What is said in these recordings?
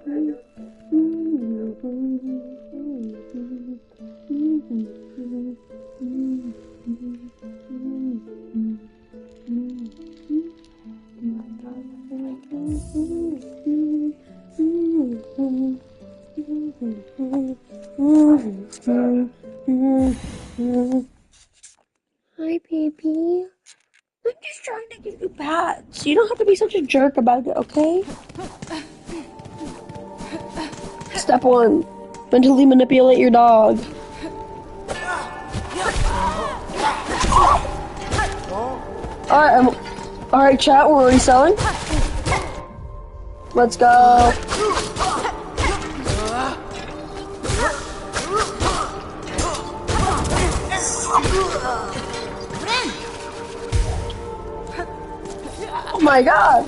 Hi, baby. I'm just trying to give you pats. You don't have to be such a jerk about it, okay? Step 1. Mentally manipulate your dog. Alright, chat, we're already selling. Let's go. Oh my god.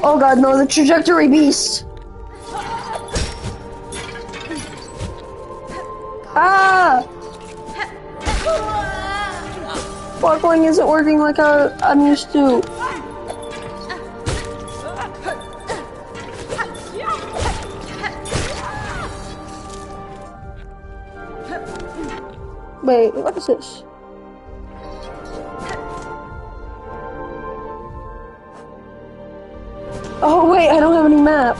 Oh god, no, the trajectory beast. Ah! Sparkling isn't working like I'm used to. Wait, what is this? Oh wait, I don't have any map.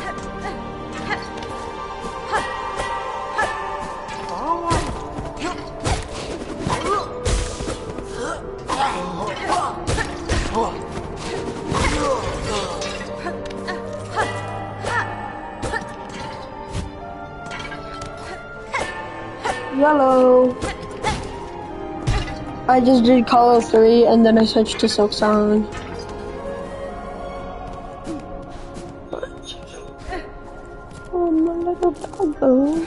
Yellow. I just did Call of 3 and then I switched to Silksong. Oh, my little doggo.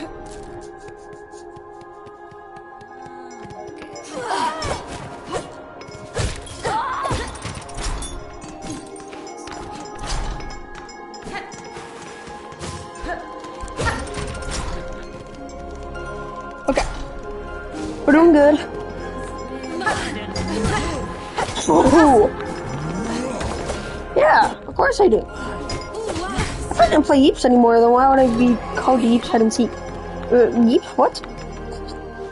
Okay. We're doing good. Oh. Yeah, of course I do. If I didn't play Yeeps anymore, then why would I be called Yeeps Hide and Seek? Yeeps? What?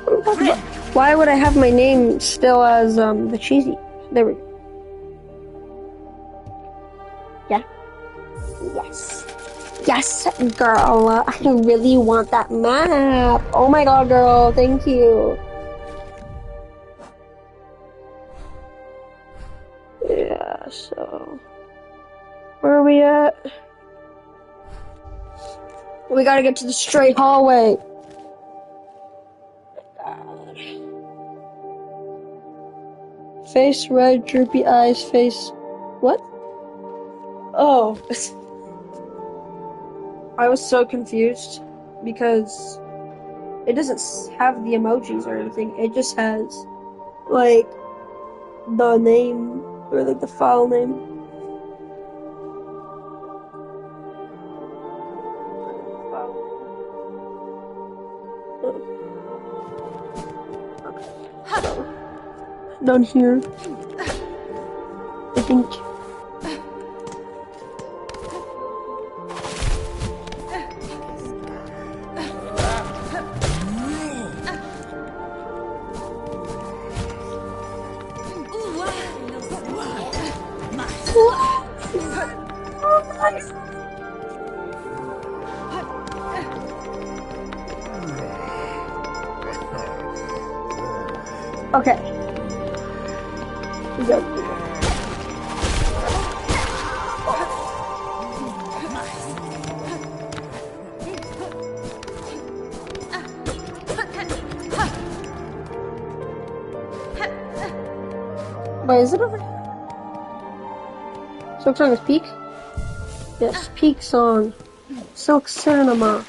What are you talking about? Why would I have my name still as, the cheesy? There we go. Yeah? Yes. Yes, girl. I really want that map. Oh my god, girl. Thank you. Yeah, so... Where are we at? We gotta get to the straight hallway. God. Face red, droopy eyes, face... What? Oh. I was so confused because it doesn't have the emojis or anything. It just has, like, the name or, like, the file name. Down here, I think. Okay. We go. Wait, is it over here? Silksong is Peak? Yes, Peak Song. Silk Cinema,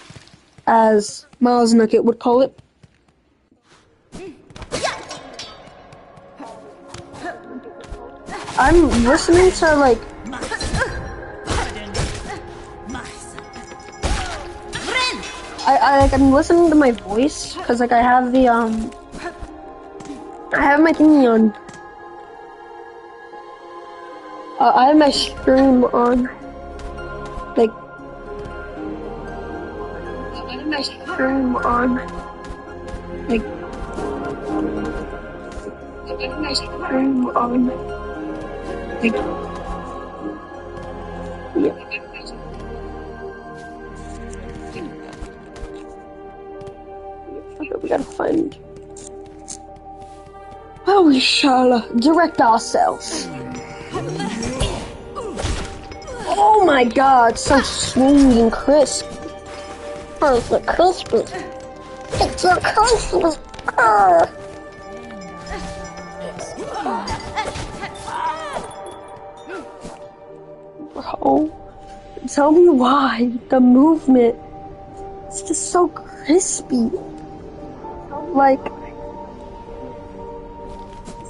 as Miles Nugget would call it. I'm listening to, like... I'm listening to my voice, because, like, I have the, I have my thingy on. I have my stream on. Like... my stream on. Like, my stream on. Like, yeah. Okay, we gotta find. Oh, we shall direct ourselves. Oh my god, so smooth and crisp. Oh, it's so crispy. It's so crispy. Bro, tell me why the movement is just so crispy.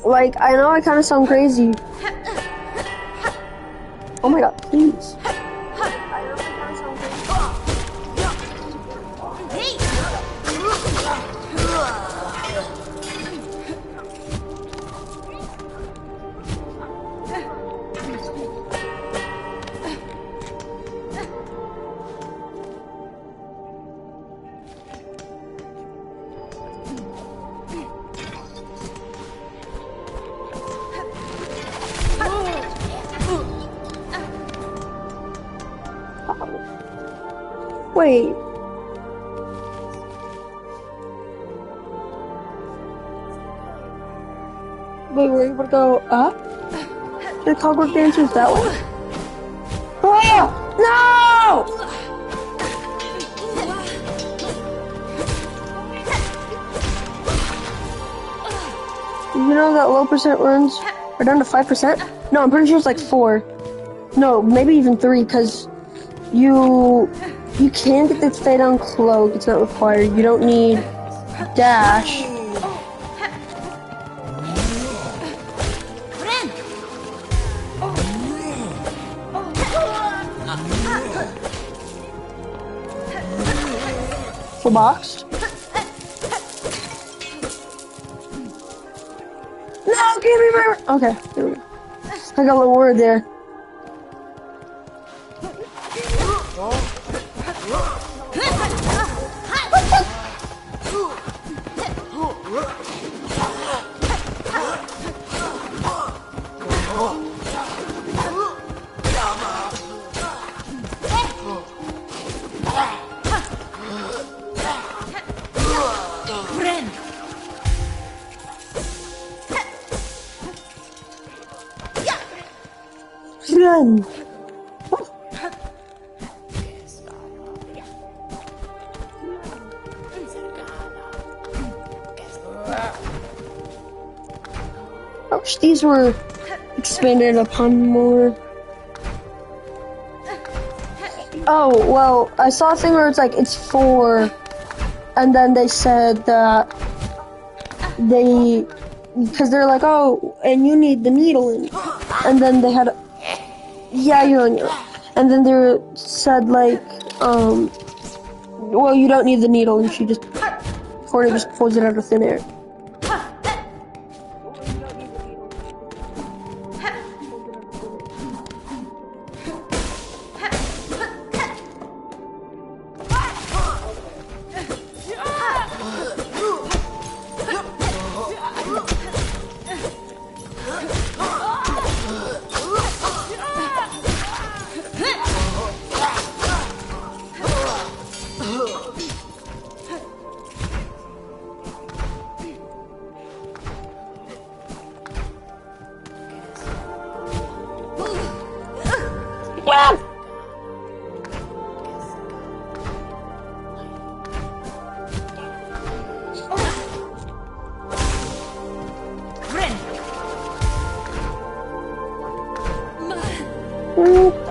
Like, I know I kind of sound crazy. Oh my god, please. Wait. Wait, we're able to go up? The clockwork dancers that way? Oh! No! You know that low percent runs are down to 5%? No, I'm pretty sure it's like 4. No, maybe even 3, because you can get the stay down cloak, it's not required. You don't need dash. Full boxed. No, give me my... Okay, there we go. I got a little word there. Run. I wish these were expanded upon more. Oh, well, I saw a thing where it's like, it's 4, and then they said that because they're like, oh, and you need the needle in, and then they had, yeah, you're on your, and then they said like, well, you don't need the needle, and she just, Courtney just pulls it out of thin air.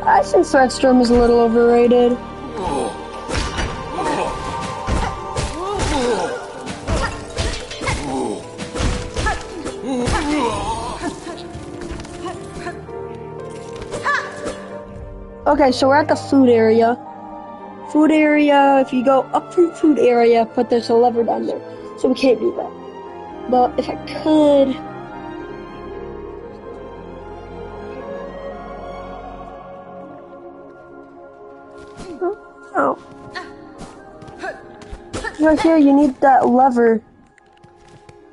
I think Threadstorm is a little overrated. Okay, so we're at the food area. Food area, if you go up from food area, but there's a lever down there. So we can't do that. But if I could... Oh. Right here, you need that lever.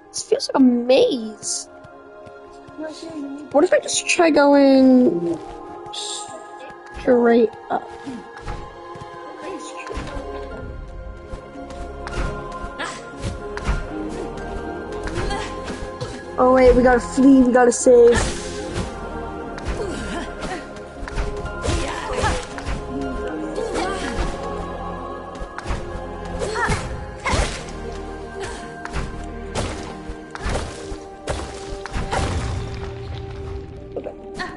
This feels like a maze. What if I just try going straight up? Oh wait, we gotta flee, we gotta save.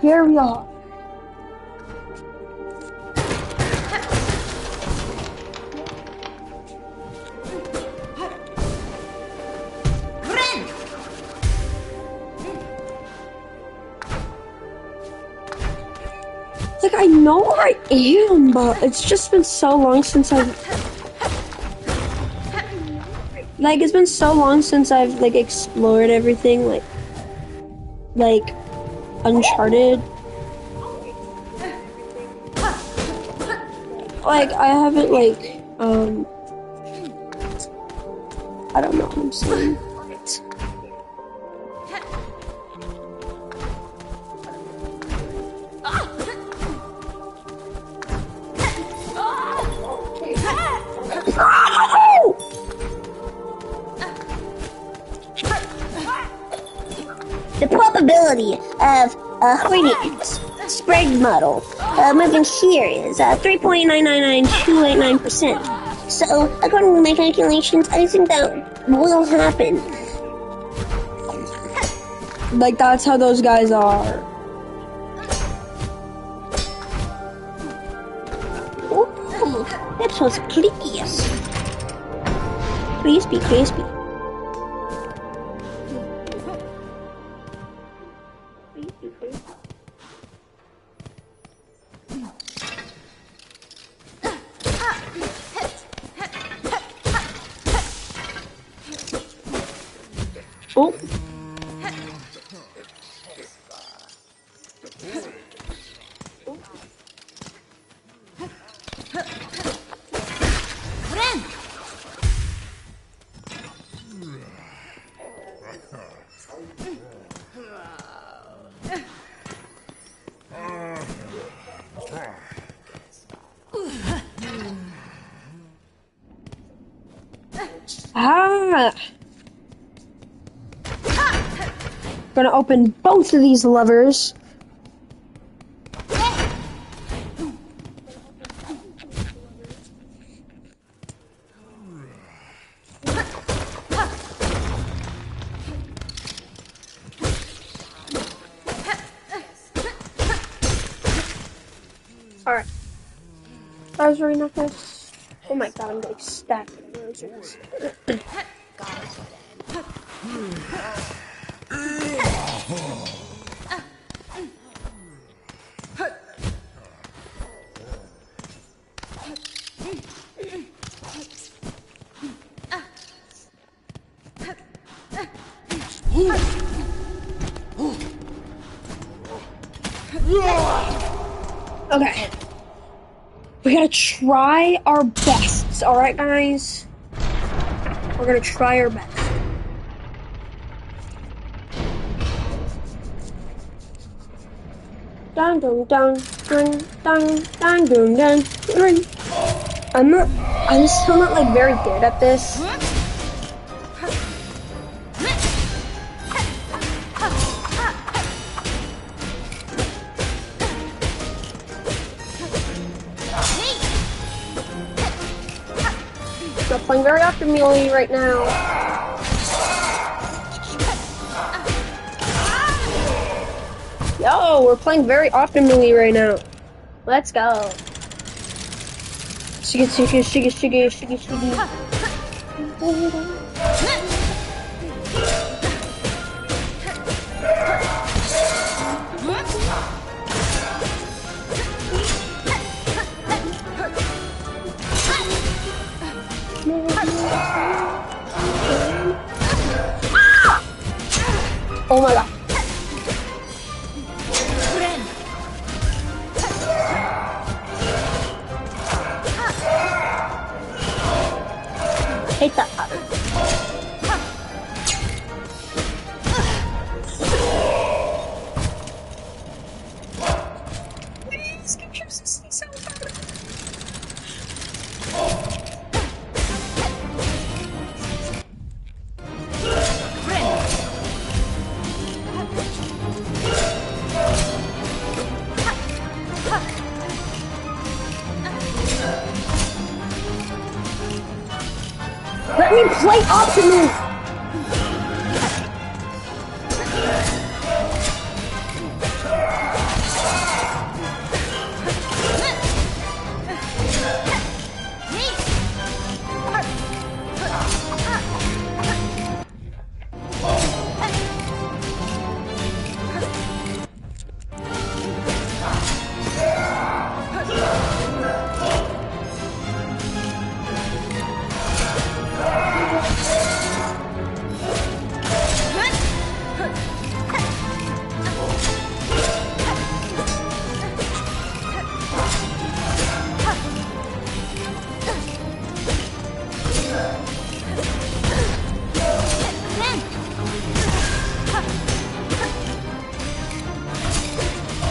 Here we are. Like, I know where I am, but it's just been so long since I've... Like, it's been so long since I've, like, explored everything, like, Uncharted. Like, I haven't, like, I don't know what I'm saying. The probability of a Hornet's spread model moving here is 3.999289%. So, according to my calculations, I think that will happen. Like, that's how those guys are. Ooh, that was clickiest. Crispy, crispy. Oh. Ah! Gonna open both of these levers. Alright. I was reading that this. Oh my god, I'm getting stacked with roses. Okay. We gotta try our best, alright guys? We're gonna try our best. Dun dun dun dun dun dun dun dun dun. I'm still not like very good at this. I'm playing very optimally right now. Yo, we're playing very optimally right now. Let's go. Shiggy, shiggy, shiggy, shiggy, shiggy, shiggy. Oh my god. Let me play Optimus!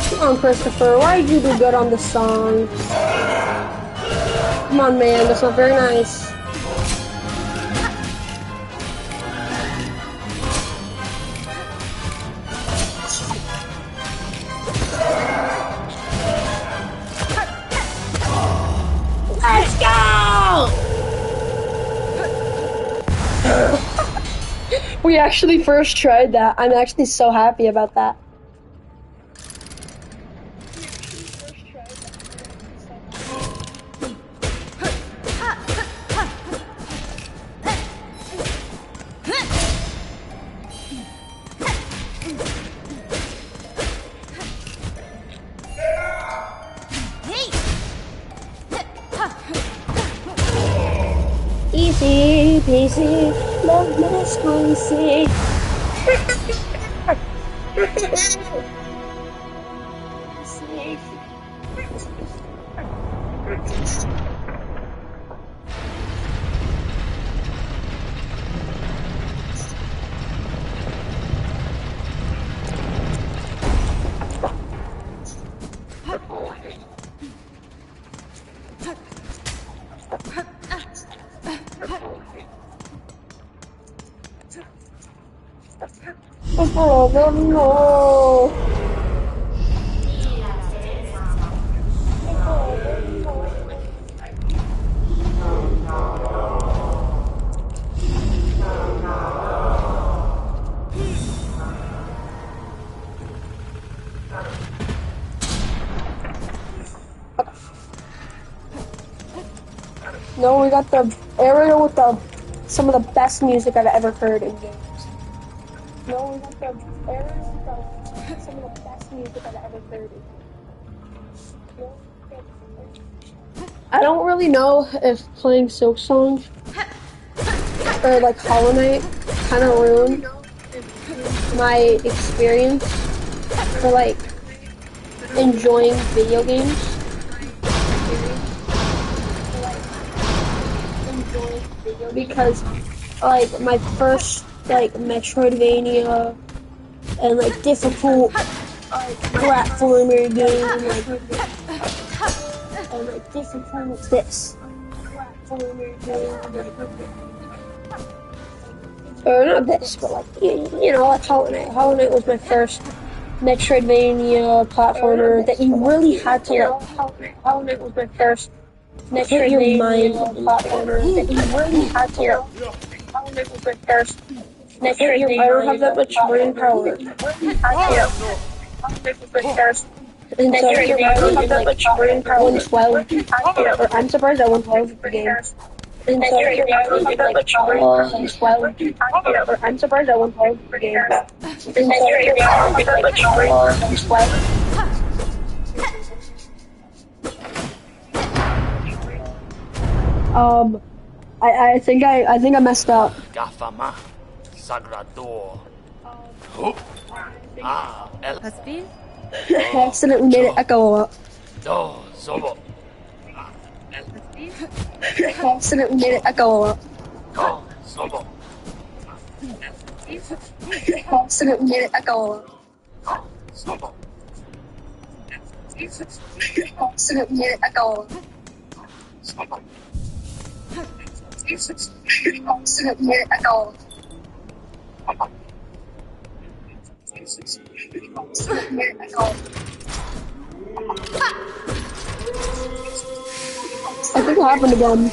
Come on, Christopher, why did you do good on the song? Come on, man, that's not very nice. Let's go! We actually first tried that. I'm actually so happy about that. Easy peasy, lemon squeezy. Oh, no. No, we got the area with some of the best music I've ever heard in games. No, we got the area with some of the best music I've ever heard in games. I don't really know if playing Silksong or like Hollow Knight kind of ruined my experience for like enjoying video games. Because like my first like Metroidvania and like difficult platformer game and like difficult this platformer game. Or not this, but like you know, like Hollow Knight. Hollow Knight was my first Metroidvania platformer that you really had to like. Hollow Knight was my first Metroidvania platformer that you really had to like. Hollow Knight was my first Metroidvania. I don't have that much brain power. And so I don't have that much brain power. 112. Or I'm surprised I 112 the game. And so I don't have that much brain power. 112. Or I'm surprised I 112 the game. And so I don't have that much brain power. 112. I think I messed up. Gafama, Sagrador. Hasbin? I accidentally made it echo a lot. Do, Zobo. I accidentally made it echo a lot. Do, Zobo. I accidentally made it echo a lot. Do, Zobo. I accidentally made it echo a lot. Zobo. I accidentally made it echo a lot. I accidentally made it echo a lot. Something happened again.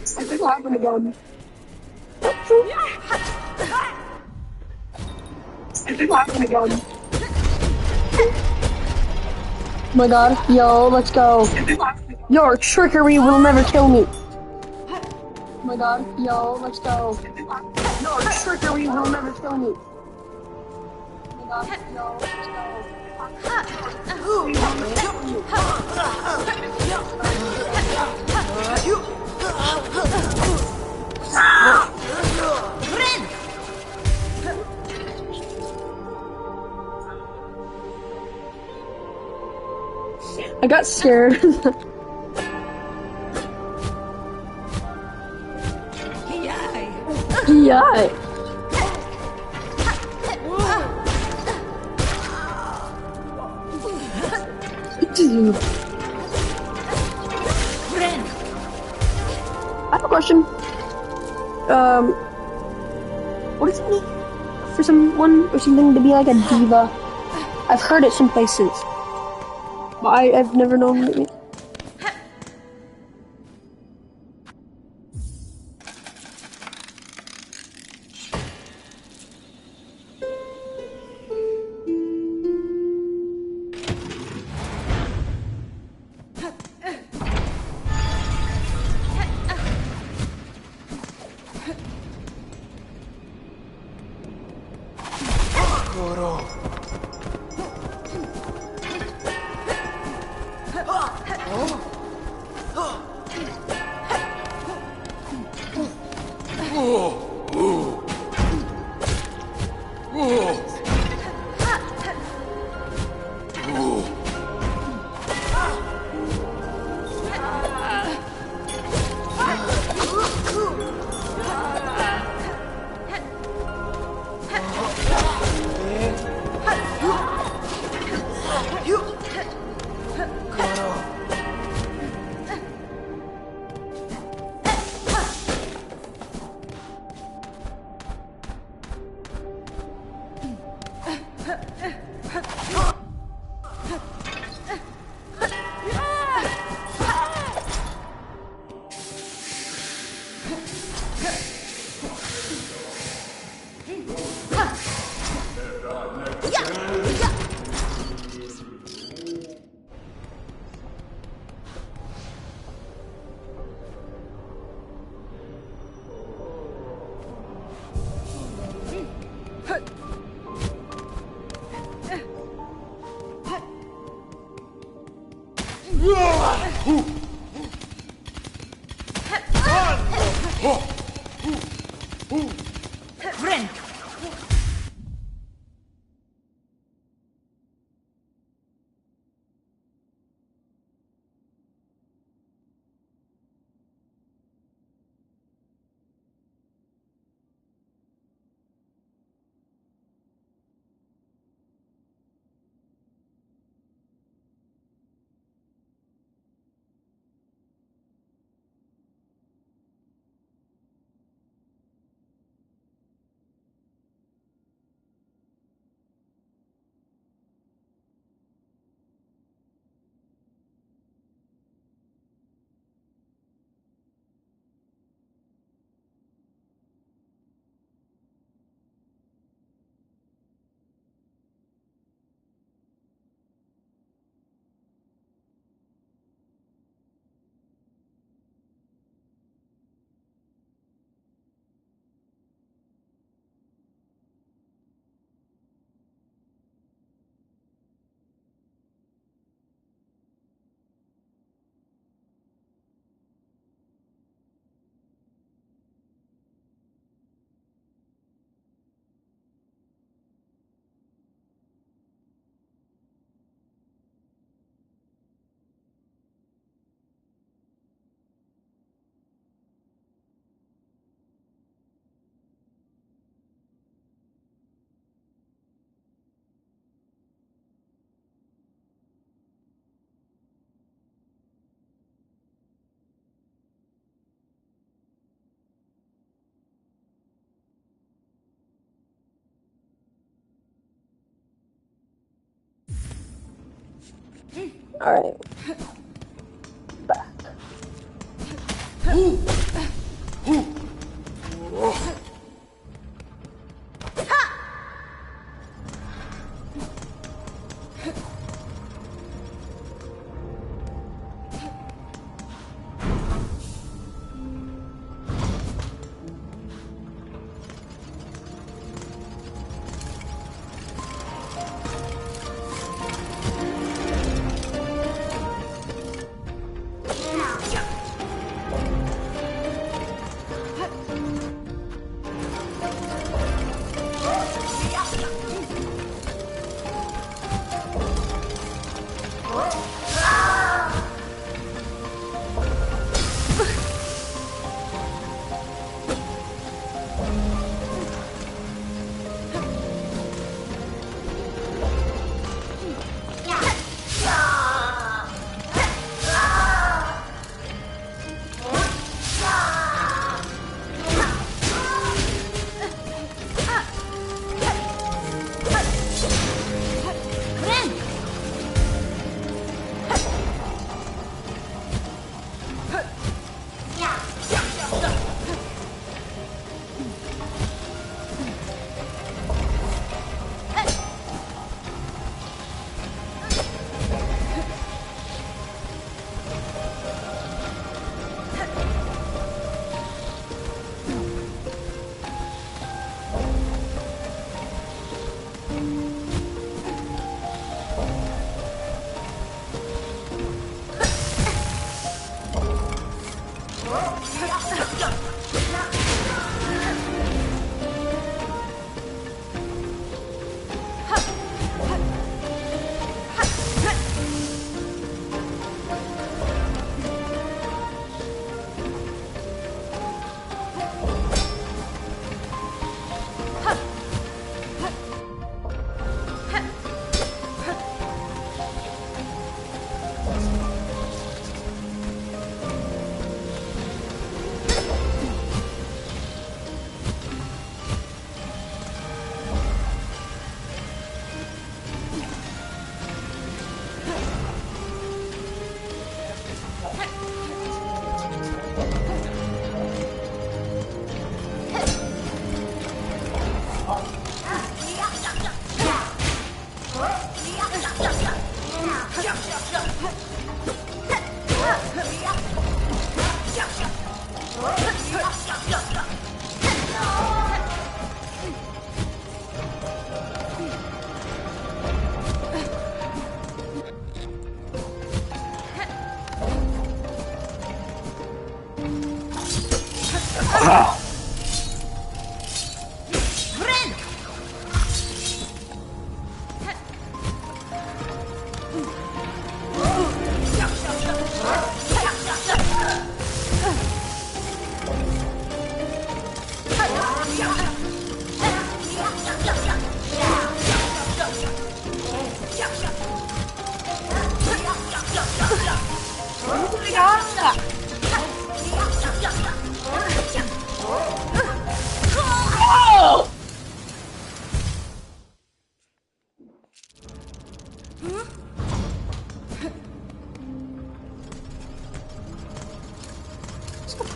Something happened again. Something happened again. Oh my god, yo, let's go. Your trickery will never kill me. Oh my god, yo, let's go. Your trickery will never kill me. Oh my god, yo, let's go. I got scared. Yeah. I have a question. What does it mean for someone or something to be like a diva? I've heard it some places, but I've never known what it means. Alright. Back.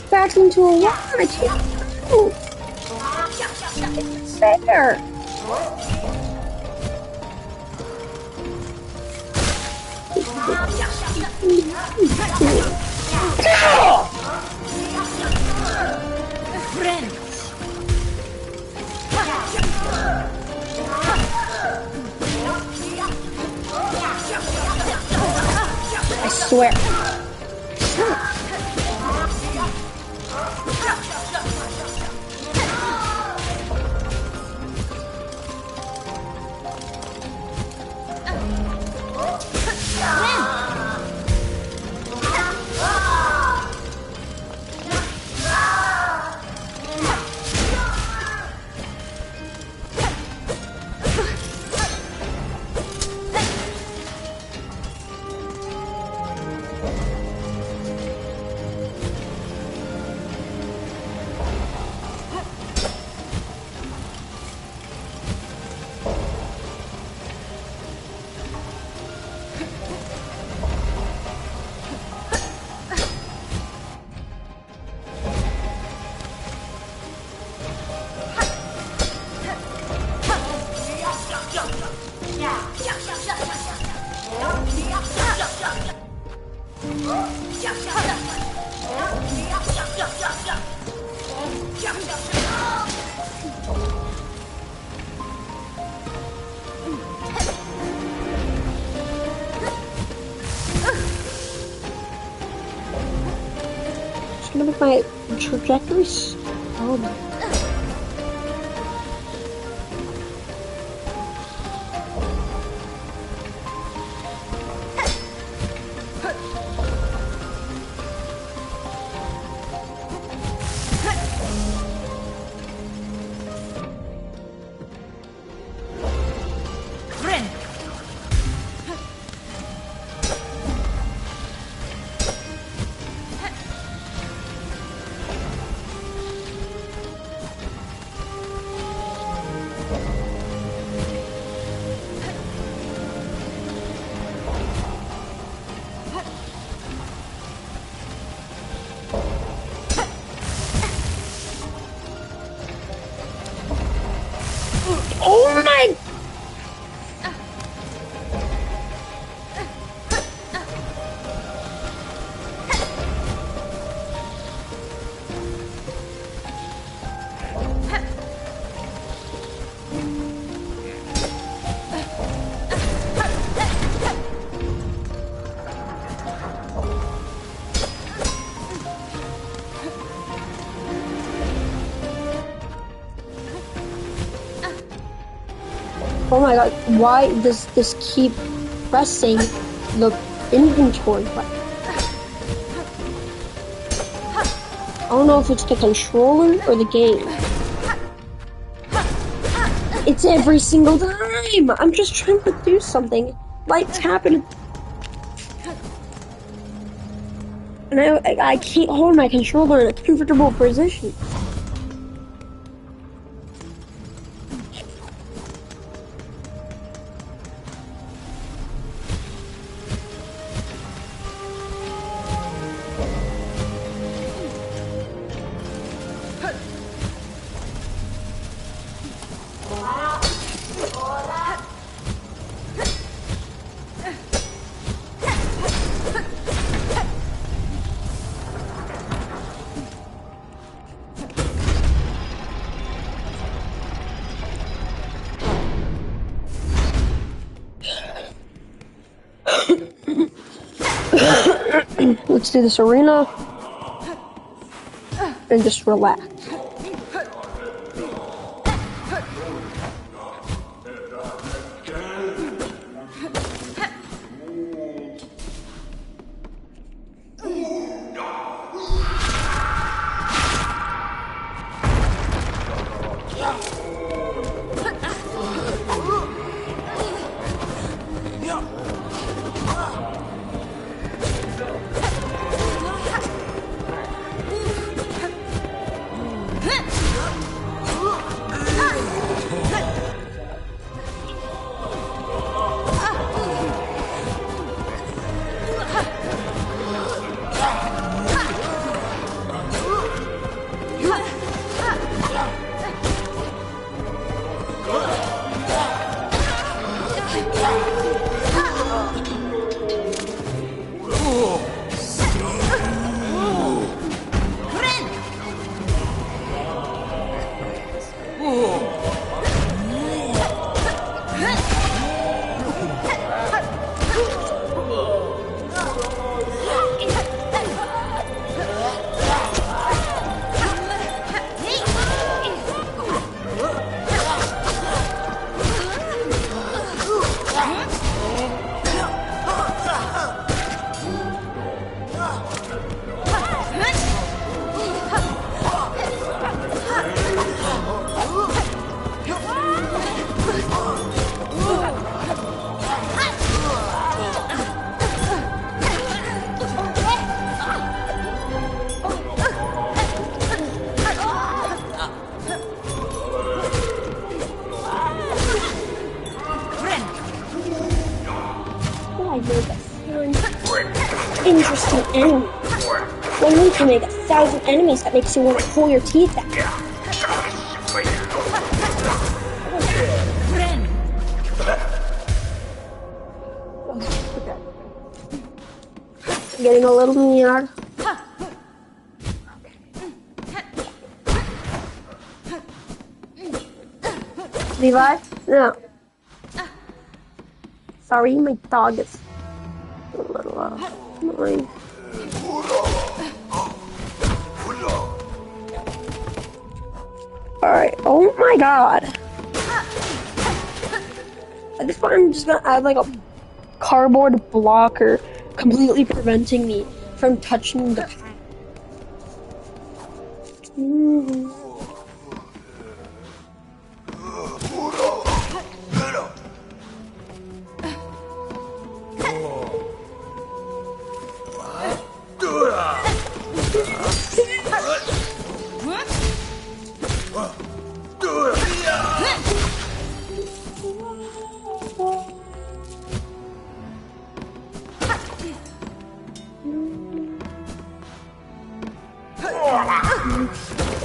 Back into a wall. I can't move. It's there. I swear. It's gonna make my trajectory slow. Oh my! Oh my god, why does this keep pressing the inventory button? I don't know if it's the controller or the game. It's every single time! I'm just trying to do something. Lights happen. And I can't hold my controller in a comfortable position. Let's do this arena and just relax. Interesting enemy. One way to make 1,000 enemies that makes you want to pull your teeth out. Getting a little near. Levi? No. Sorry, my dog is a little annoying. Alright, oh my god. At this point, I'm just gonna add like a cardboard blocker completely preventing me from touching the path.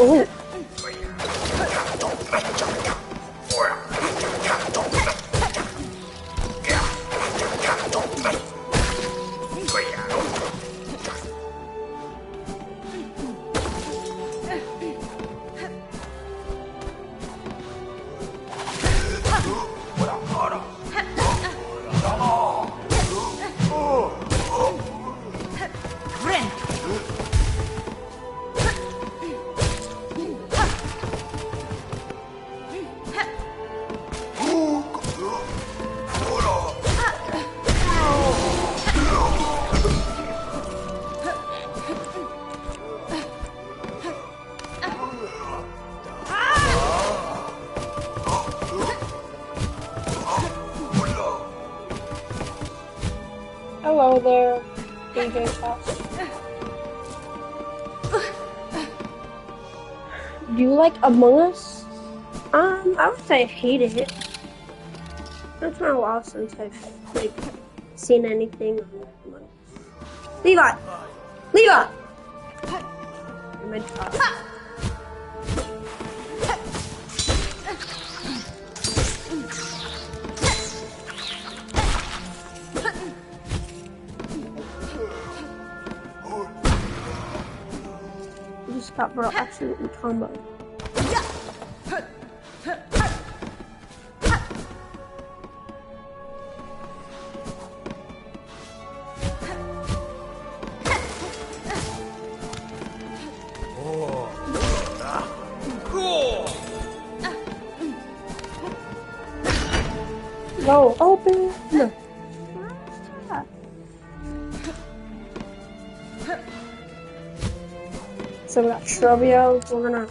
Oh. Hello there, DJ Fox. Do you like Among Us? I would say I hated it. It's been a while since I've like seen anything on Among Us. Levi! Levi! I meant to. Just got bro absolutely comboed. Go open. No. So we got Shrubio. We're gonna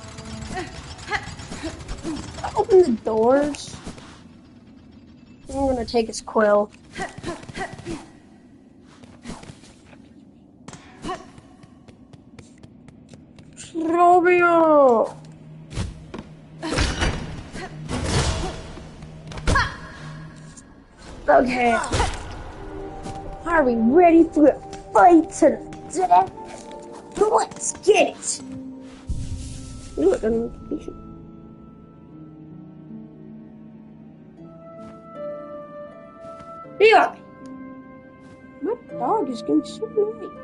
open the doors. I'm gonna take his quill. Shrubio! Okay. Are we ready for a fight today? Let's get it! Ooh, it doesn't. Yeah! My dog is getting so annoying.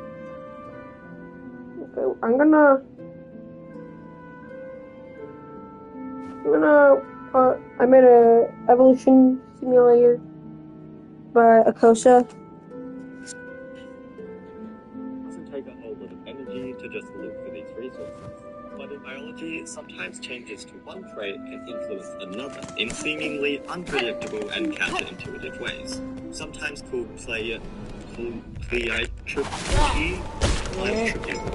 Okay, I made a evolution simulator by Akosa. Take a whole lot of energy to just look for these resources. But in biology, sometimes changes to one trait can influence another in seemingly unpredictable and counterintuitive ways. Sometimes called pleiotropy.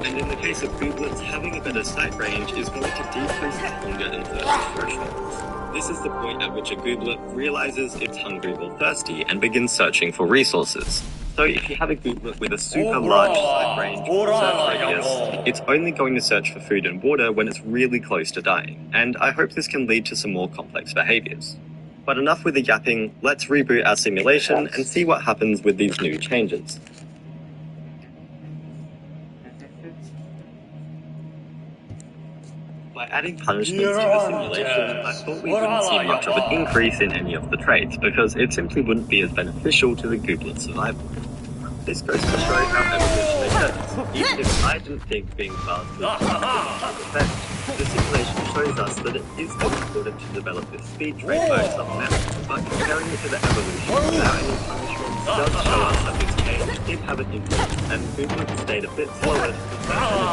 And in the case of gooblets, having a better sight range is going to decrease its hunger and thirst thresholds. This is the point at which a gooblet realizes it's hungry or thirsty and begins searching for resources. So if you have a gooblet with a super large sight range or search radius, it's only going to search for food and water when it's really close to dying, and I hope this can lead to some more complex behaviors. But enough with the yapping, let's reboot our simulation and see what happens with these new changes. By adding punishments to the simulation, I thought we wouldn't see much of an increase in any of the traits, because it simply wouldn't be as beneficial to the gooblet's survival. This goes to show how evolution occurs. Even if I didn't think being fast was an effect, the simulation shows us that it is still important to develop this speed trait by some method. But comparing it to the evolution without any punishments does show us that this change did have an influence, and movement stayed a bit slower to perfection.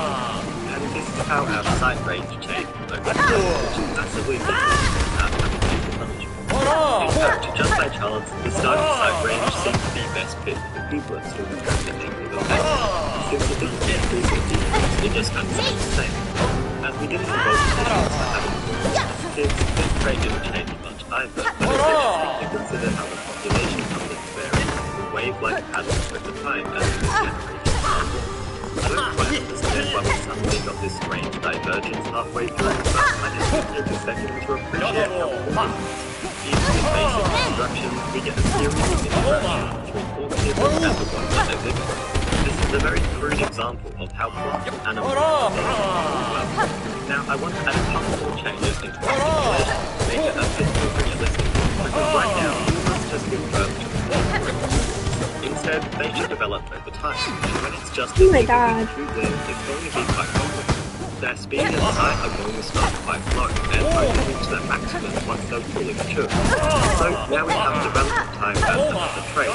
And this is how our sight range changed over time, which is massively different without having any punishment. In fact, just by chance, the starting sight range seemed to be best fit for the gooblets who were transitioning with the effect. Since it didn't increase or decrease, it just kind of stayed the same. As we didn't involve conditions for having kids, this trait didn't change much either, but it's interesting to consider how the population numbers vary in wave-like patterns over time as the generation passed on. I don't quite understand why we suddenly got this strange divergence halfway through, but I just need to take a second to appreciate how it works. Even in basic construction, we get a series of interactions between organisms and the ones that they live in. This is a very crude example of how plots of animals are well. Now, I want to add a couple more changes into the simulation to make it a bit more realistic, because right now, humans just give birth to instead, they should develop over time, and when it's just a my God. it's going to be quite complicated. Their speed and sight are going to start quite low and only reach their maximum once they're fully mature. So now we have development time as another trait.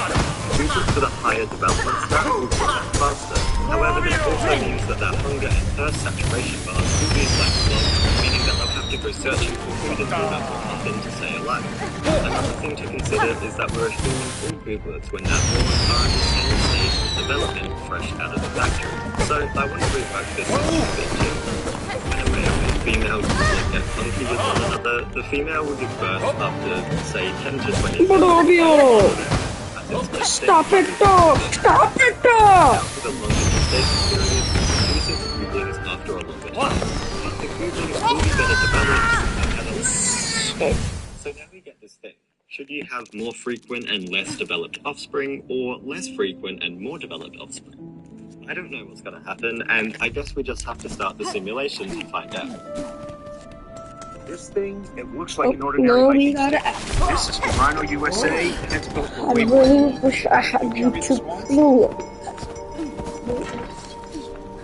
Users with a higher development stat will grow faster. However, this also means that their hunger and thirst saturation bars will be less low, meaning that they'll have to go searching for food and water or something to stay alive. Another thing to consider is that we're assuming all gooblets when they're born are in the same stage of development fresh out of the factory. So I want to revoke this a bit too. When a male and female gooblet get funky with one another, the female will give birth after, say, 10 to 20 Stop it, dog! Stop it, dog! With a longer gestation period, produces gooblings after a longer time. But the gooblings will be better developed than adults. So now we get this thing. Should you have more frequent and less developed offspring, or less frequent and more developed offspring? I don't know what's going to happen, and I guess we just have to start the simulation to find out. This thing, it looks like an ordinary No, we Viking gotta. stick. This is from Rhino USA, and it's built for I really wish I had YouTube Premium.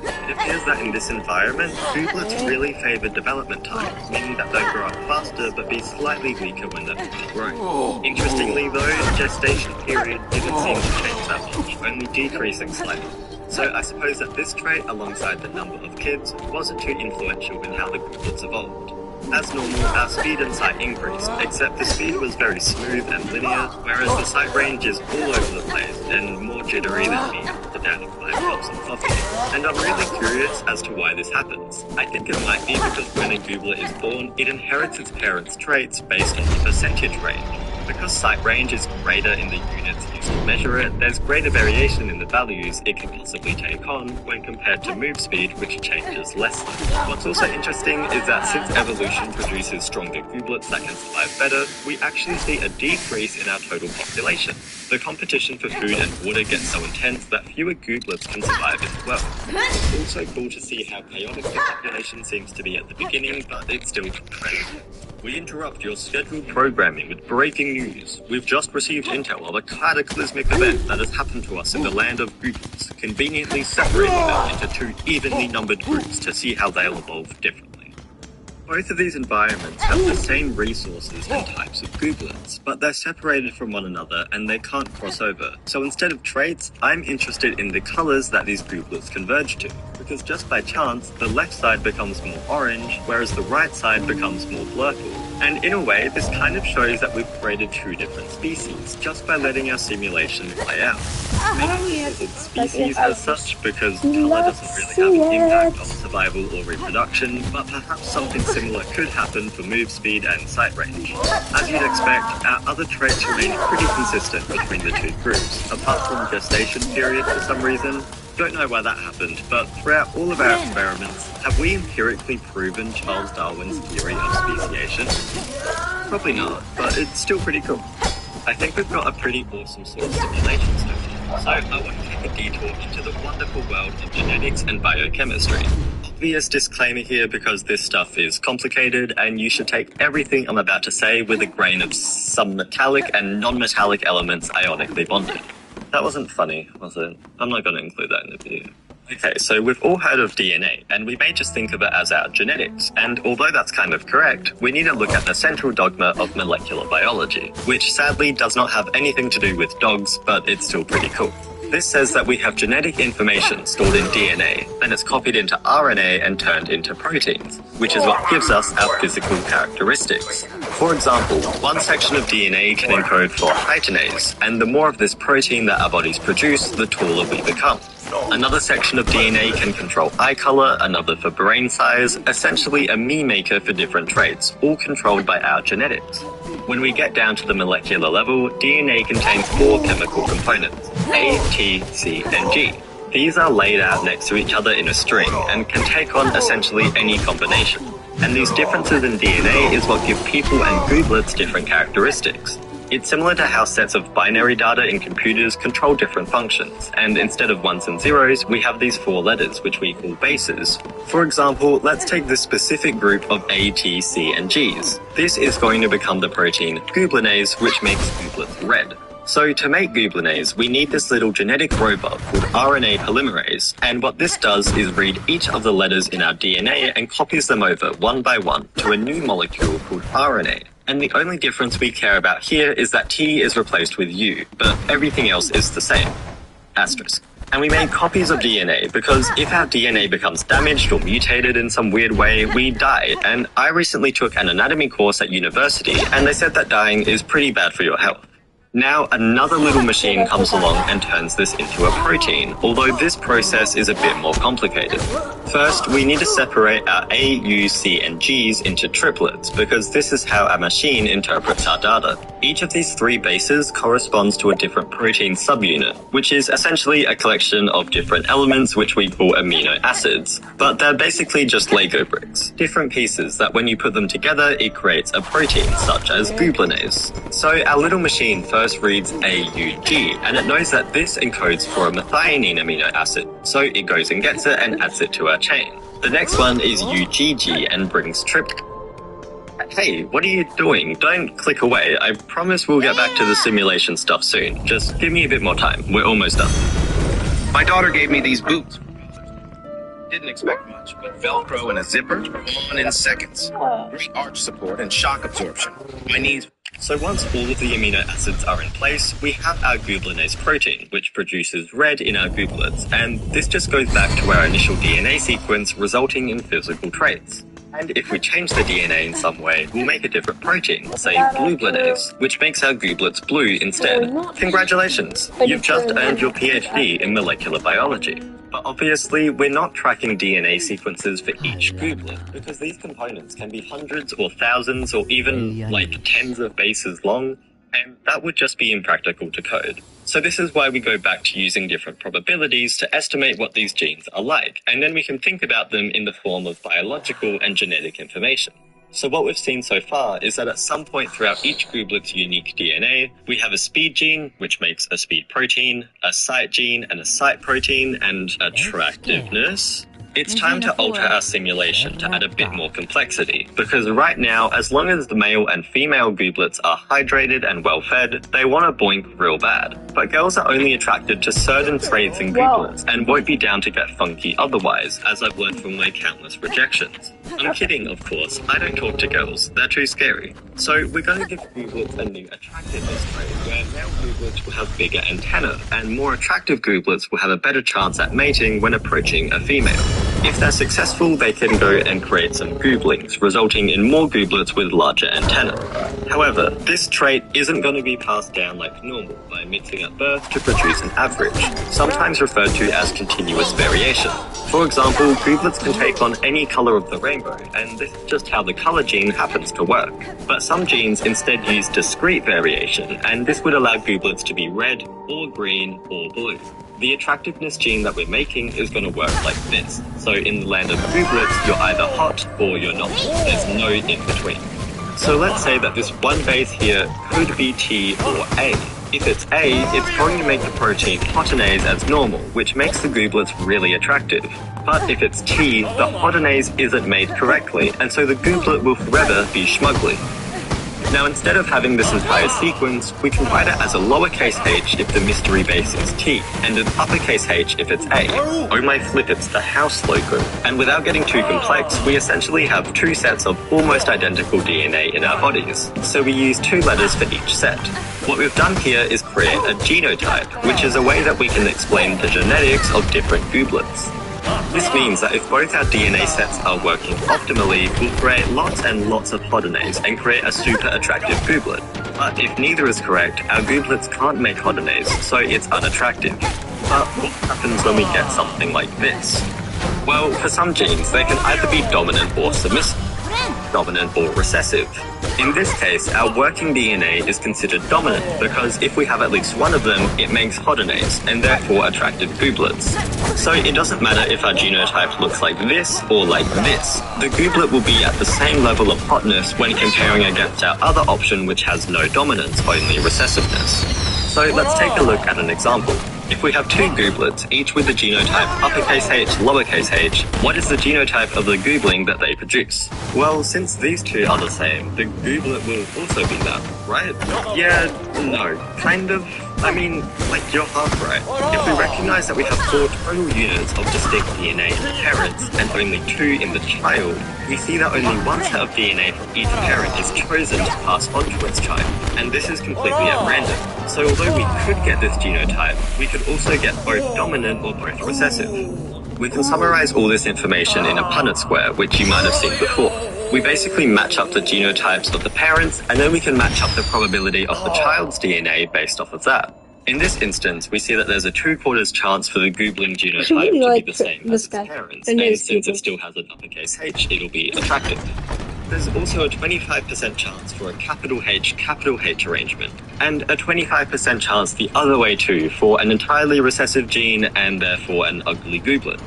It appears that in this environment, gooblets really favor development time, meaning that they grow up faster but be slightly weaker when they're fully grown. Interestingly though, gestation period didn't seem to change that much, only decreasing slightly. So I suppose that this trait, alongside the number of kids, wasn't too influential in how the gooblets evolved. As normal, our speed and sight increased, except the speed was very smooth and linear, whereas the sight range is all over the place and more jittery than me after down 5 cups of coffee. And I'm really curious as to why this happens. I think it might be because when a gooblet is born, it inherits its parents' traits based on the percentage range. Because sight range is greater in the units used to measure it, there's greater variation in the values it can possibly take on when compared to move speed, which changes less. What's also interesting is that since evolution produces stronger gooblets that can survive better, we actually see a decrease in our total population. The competition for food and water gets so intense that fewer gooblets can survive as well. It's also cool to see how chaotic the population seems to be at the beginning, but it's still trending. We interrupt your scheduled programming with breaking news. We've just received intel of a cataclysmic event that has happened to us in the land of gooblets, conveniently separating them into 2 evenly numbered groups to see how they'll evolve differently. Both of these environments have the same resources and types of gooblets, but they're separated from one another and they can't cross over. So instead of traits, I'm interested in the colors that these gooblets converge to, because just by chance, the left side becomes more orange, whereas the right side becomes more blurple. And in a way, this kind of shows that we've created 2 different species, just by letting our simulation play out. Maybe this isn't species as such, because color doesn't really have an impact on survival or reproduction, but perhaps something similar could happen for move speed and sight range. As you'd expect, our other traits remain pretty consistent between the 2 groups, apart from gestation period for some reason. Don't know why that happened, but throughout all of our experiments, have we empirically proven Charles Darwin's theory of speciation? Probably not, but it's still pretty cool. I think we've got a pretty awesome sort of simulation so far, so I want to take a detour into the wonderful world of genetics and biochemistry. Obvious disclaimer here because this stuff is complicated and you should take everything I'm about to say with a grain of some metallic and non-metallic elements ionically bonded. That wasn't funny, was it? I'm not going to include that in the video. Okay, so we've all heard of DNA, and we may just think of it as our genetics, and although that's kind of correct, we need to look at the central dogma of molecular biology, which sadly does not have anything to do with dogs, but it's still pretty cool. This says that we have genetic information stored in DNA, then it's copied into RNA and turned into proteins, which is what gives us our physical characteristics. For example, one section of DNA can encode for chitinase, and the more of this protein that our bodies produce, the taller we become. Another section of DNA can control eye color, another for brain size, essentially a me maker for different traits, all controlled by our genetics. When we get down to the molecular level, DNA contains 4 chemical components, A, T, C, and G. These are laid out next to each other in a string and can take on essentially any combination. And these differences in DNA is what give people and gooblets different characteristics. It's similar to how sets of binary data in computers control different functions, and instead of ones and zeros, we have these 4 letters, which we call bases. For example, let's take this specific group of A, T, C, and Gs. This is going to become the protein gooblinase, which makes gooblets red. So to make gooblinase, we need this little genetic robot called RNA polymerase, and what this does is read each of the letters in our DNA and copies them over one by one to a new molecule called RNA. And the only difference we care about here is that T is replaced with U, but everything else is the same. Asterisk. And we made copies of DNA because if our DNA becomes damaged or mutated in some weird way, we die. And I recently took an anatomy course at university, and they said that dying is pretty bad for your health. Now another little machine comes along and turns this into a protein, although this process is a bit more complicated. First, we need to separate our A, U, C, and Gs into triplets, because this is how our machine interprets our data. Each of these 3 bases corresponds to a different protein subunit, which is essentially a collection of different elements which we call amino acids. But they're basically just Lego bricks, different pieces that when you put them together, it creates a protein, such as gooblinase. So our little machine first reads AUG, and it knows that this encodes for a methionine amino acid, so it goes and gets it and adds it to our chain. The next one is UGG and brings tryptophan. Hey, what are you doing? Don't click away. I promise we'll get back to the simulation stuff soon. Just give me a bit more time. We're almost done. My daughter gave me these boots. Didn't expect much, but Velcro and a zipper, on in seconds. Great arch support and shock absorption. My knees... So once all of the amino acids are in place, we have our gooblinase protein, which produces red in our gooblets, and this just goes back to our initial DNA sequence, resulting in physical traits. And if we change the DNA in some way, we'll make a different protein, say blueblinase, which makes our gooblets blue instead. Congratulations! You've just earned your PhD in molecular biology. But obviously, we're not tracking DNA sequences for each gooblet, because these components can be hundreds or thousands or even like tens of bases long, and that would just be impractical to code. So this is why we go back to using different probabilities to estimate what these genes are like, and then we can think about them in the form of biological and genetic information. So what we've seen so far is that at some point throughout each gooblet's unique DNA, we have a speed gene, which makes a speed protein, a sight gene and a sight protein, and attractiveness. It's time to alter our simulation to add a bit more complexity, because right now, as long as the male and female gooblets are hydrated and well fed, they want to boink real bad. But girls are only attracted to certain traits in gooblets and won't be down to get funky otherwise, as I've learned from my countless rejections. I'm kidding, of course. I don't talk to girls. They're too scary. So we're going to give gooblets a new attractiveness trait, where male gooblets will have bigger antennae, and more attractive gooblets will have a better chance at mating when approaching a female. If they're successful, they can go and create some gooblings, resulting in more gooblets with larger antennae. However, this trait isn't going to be passed down like normal by mixing at birth to produce an average, sometimes referred to as continuous variation. For example, gooblets can take on any color of the rainbow, and this is just how the color gene happens to work. But some genes instead use discrete variation, and this would allow gooblets to be red, or green, or blue. The attractiveness gene that we're making is going to work like this. So in the land of gooblets, you're either hot or you're not. There's no in between. So let's say that this one base here could be T or A. If it's A, it's going to make the protein hotinase as normal, which makes the gooblets really attractive. But if it's T, the hotinase isn't made correctly, and so the gooblet will forever be schmugly. Now, instead of having this entire sequence, we can write it as a lowercase h if the mystery base is T, and an uppercase H if it's A. Oh my flip, it's the house logo. And without getting too complex, we essentially have two sets of almost identical DNA in our bodies. So we use two letters for each set. What we've done here is create a genotype, which is a way that we can explain the genetics of different gooblets. This means that if both our DNA sets are working optimally, we'll create lots and lots of hodinase and create a super attractive gooblet. But if neither is correct, our gooblets can't make hodinase, so it's unattractive. But what happens when we get something like this? Well, for some genes, they can either be dominant or submissive, dominant or recessive. In this case, our working DNA is considered dominant because if we have at least one of them, it makes hodinase and therefore attractive gooblets. So it doesn't matter if our genotype looks like this or like this. The gooblet will be at the same level of hotness when comparing against our other option, which has no dominance, only recessiveness. So let's take a look at an example. If we have two gooblets, each with the genotype uppercase H, lowercase h, what is the genotype of the goobling that they produce? Well, since these two are the same, the gooblet will also be that, right? Yeah, no, kind of. I mean, like, you're half right. If we recognize that we have 4 total units of distinct DNA in the parents and only 2 in the child, we see that only one set of DNA from each parent is chosen to pass on to its child, and this is completely at random. So although we could get this genotype, we could also get both dominant or both recessive. We can summarize all this information in a Punnett square, which you might have seen before. We basically match up the genotypes of the parents, and then we can match up the probability of the child's DNA based off of that. In this instance, we see that there's a 2/4 chance for the goobling genotype to be the same as its parents, and since it still has an uppercase H, it'll be attractive. There's also a 25% chance for a capital H arrangement, and a 25% chance the other way too for an entirely recessive gene and therefore an ugly gooblet.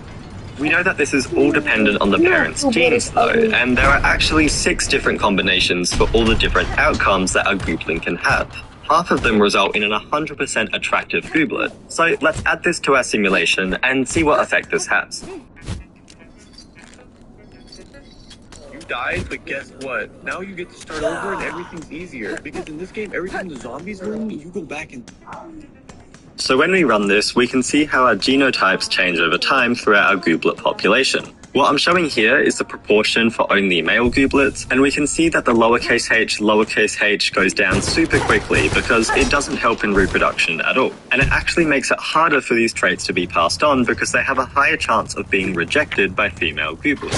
We know that this is all dependent on the parent's genes though, and there are actually 6 different combinations for all the different outcomes that a goobling can have. Half of them result in an 100% attractive gooblet. So let's add this to our simulation and see what effect this has. You died, but guess what? Now you get to start over and everything's easier. Because in this game, every time the zombies room, you go back and... So when we run this, we can see how our genotypes change over time throughout our gooblet population. What I'm showing here is the proportion for only male gooblets, and we can see that the lowercase h goes down super quickly because it doesn't help in reproduction at all. And it actually makes it harder for these traits to be passed on because they have a higher chance of being rejected by female gooblets.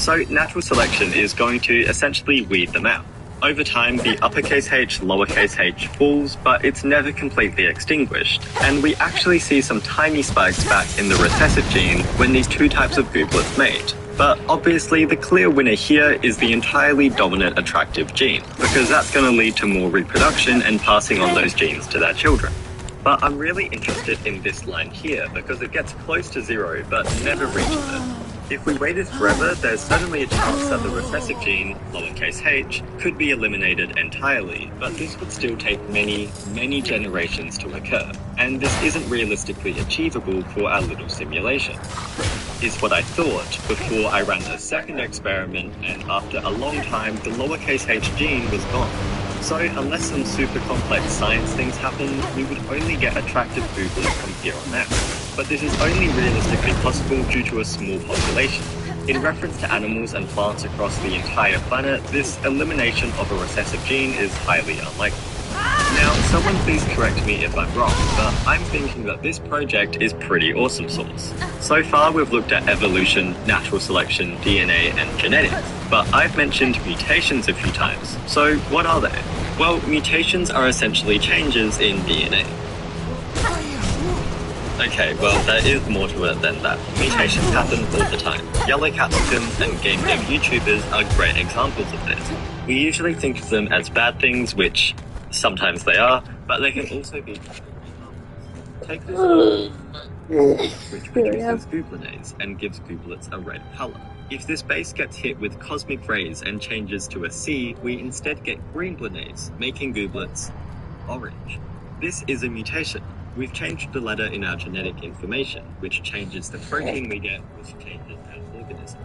So natural selection is going to essentially weed them out. Over time, the uppercase H, lowercase h falls, but it's never completely extinguished. And we actually see some tiny spikes back in the recessive gene when these two types of gooblets mate. But obviously, the clear winner here is the entirely dominant attractive gene, because that's going to lead to more reproduction and passing on those genes to their children. But I'm really interested in this line here, because it gets close to 0, but never reaches it. If we waited forever, there's certainly a chance that the recessive gene, lowercase h, could be eliminated entirely, but this would still take many, many generations to occur, and this isn't realistically achievable for our little simulation, is what I thought before I ran a second experiment, and after a long time, the lowercase h gene was gone. So unless some super complex science things happen, we would only get attractive gooblets from here on out. But this is only realistically possible due to a small population. In reference to animals and plants across the entire planet, this elimination of a recessive gene is highly unlikely. Now, someone please correct me if I'm wrong, but I'm thinking that this project is pretty awesome sauce. So far, we've looked at evolution, natural selection, DNA, and genetics, but I've mentioned mutations a few times. So what are they? Well, mutations are essentially changes in DNA. Okay, well, there is more to it than that. Mutations happen all the time. Yellow capsicums and game dev YouTubers are great examples of this. We usually think of them as bad things, which sometimes they are, but they can also be... Take this which produces gooblinase and gives gooblets a red color. If this base gets hit with cosmic rays and changes to a C, we instead get greenblinase, making gooblets orange. This is a mutation. We've changed the letter in our genetic information, which changes the protein we get, which changes our organism.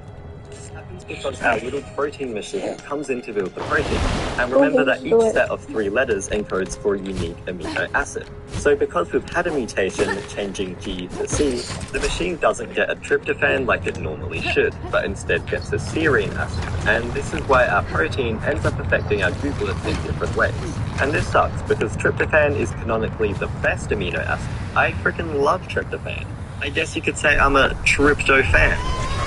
This happens because our little protein machine comes in to build the protein. And remember that each set of 3 letters encodes for a unique amino acid. So because we've had a mutation changing G to C, the machine doesn't get a tryptophan like it normally should, but instead gets a serine acid. And this is why our protein ends up affecting our googlets in different ways. And this sucks because tryptophan is canonically the best amino acid. I freaking love tryptophan. I guess you could say I'm a tryptophan.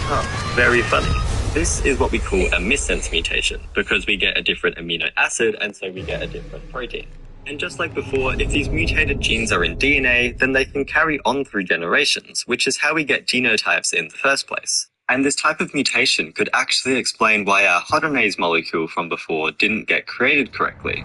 Huh, very funny. This is what we call a missense mutation, because we get a different amino acid and so we get a different protein. And just like before, if these mutated genes are in DNA, then they can carry on through generations, which is how we get genotypes in the first place. And this type of mutation could actually explain why our hydrogenase molecule from before didn't get created correctly.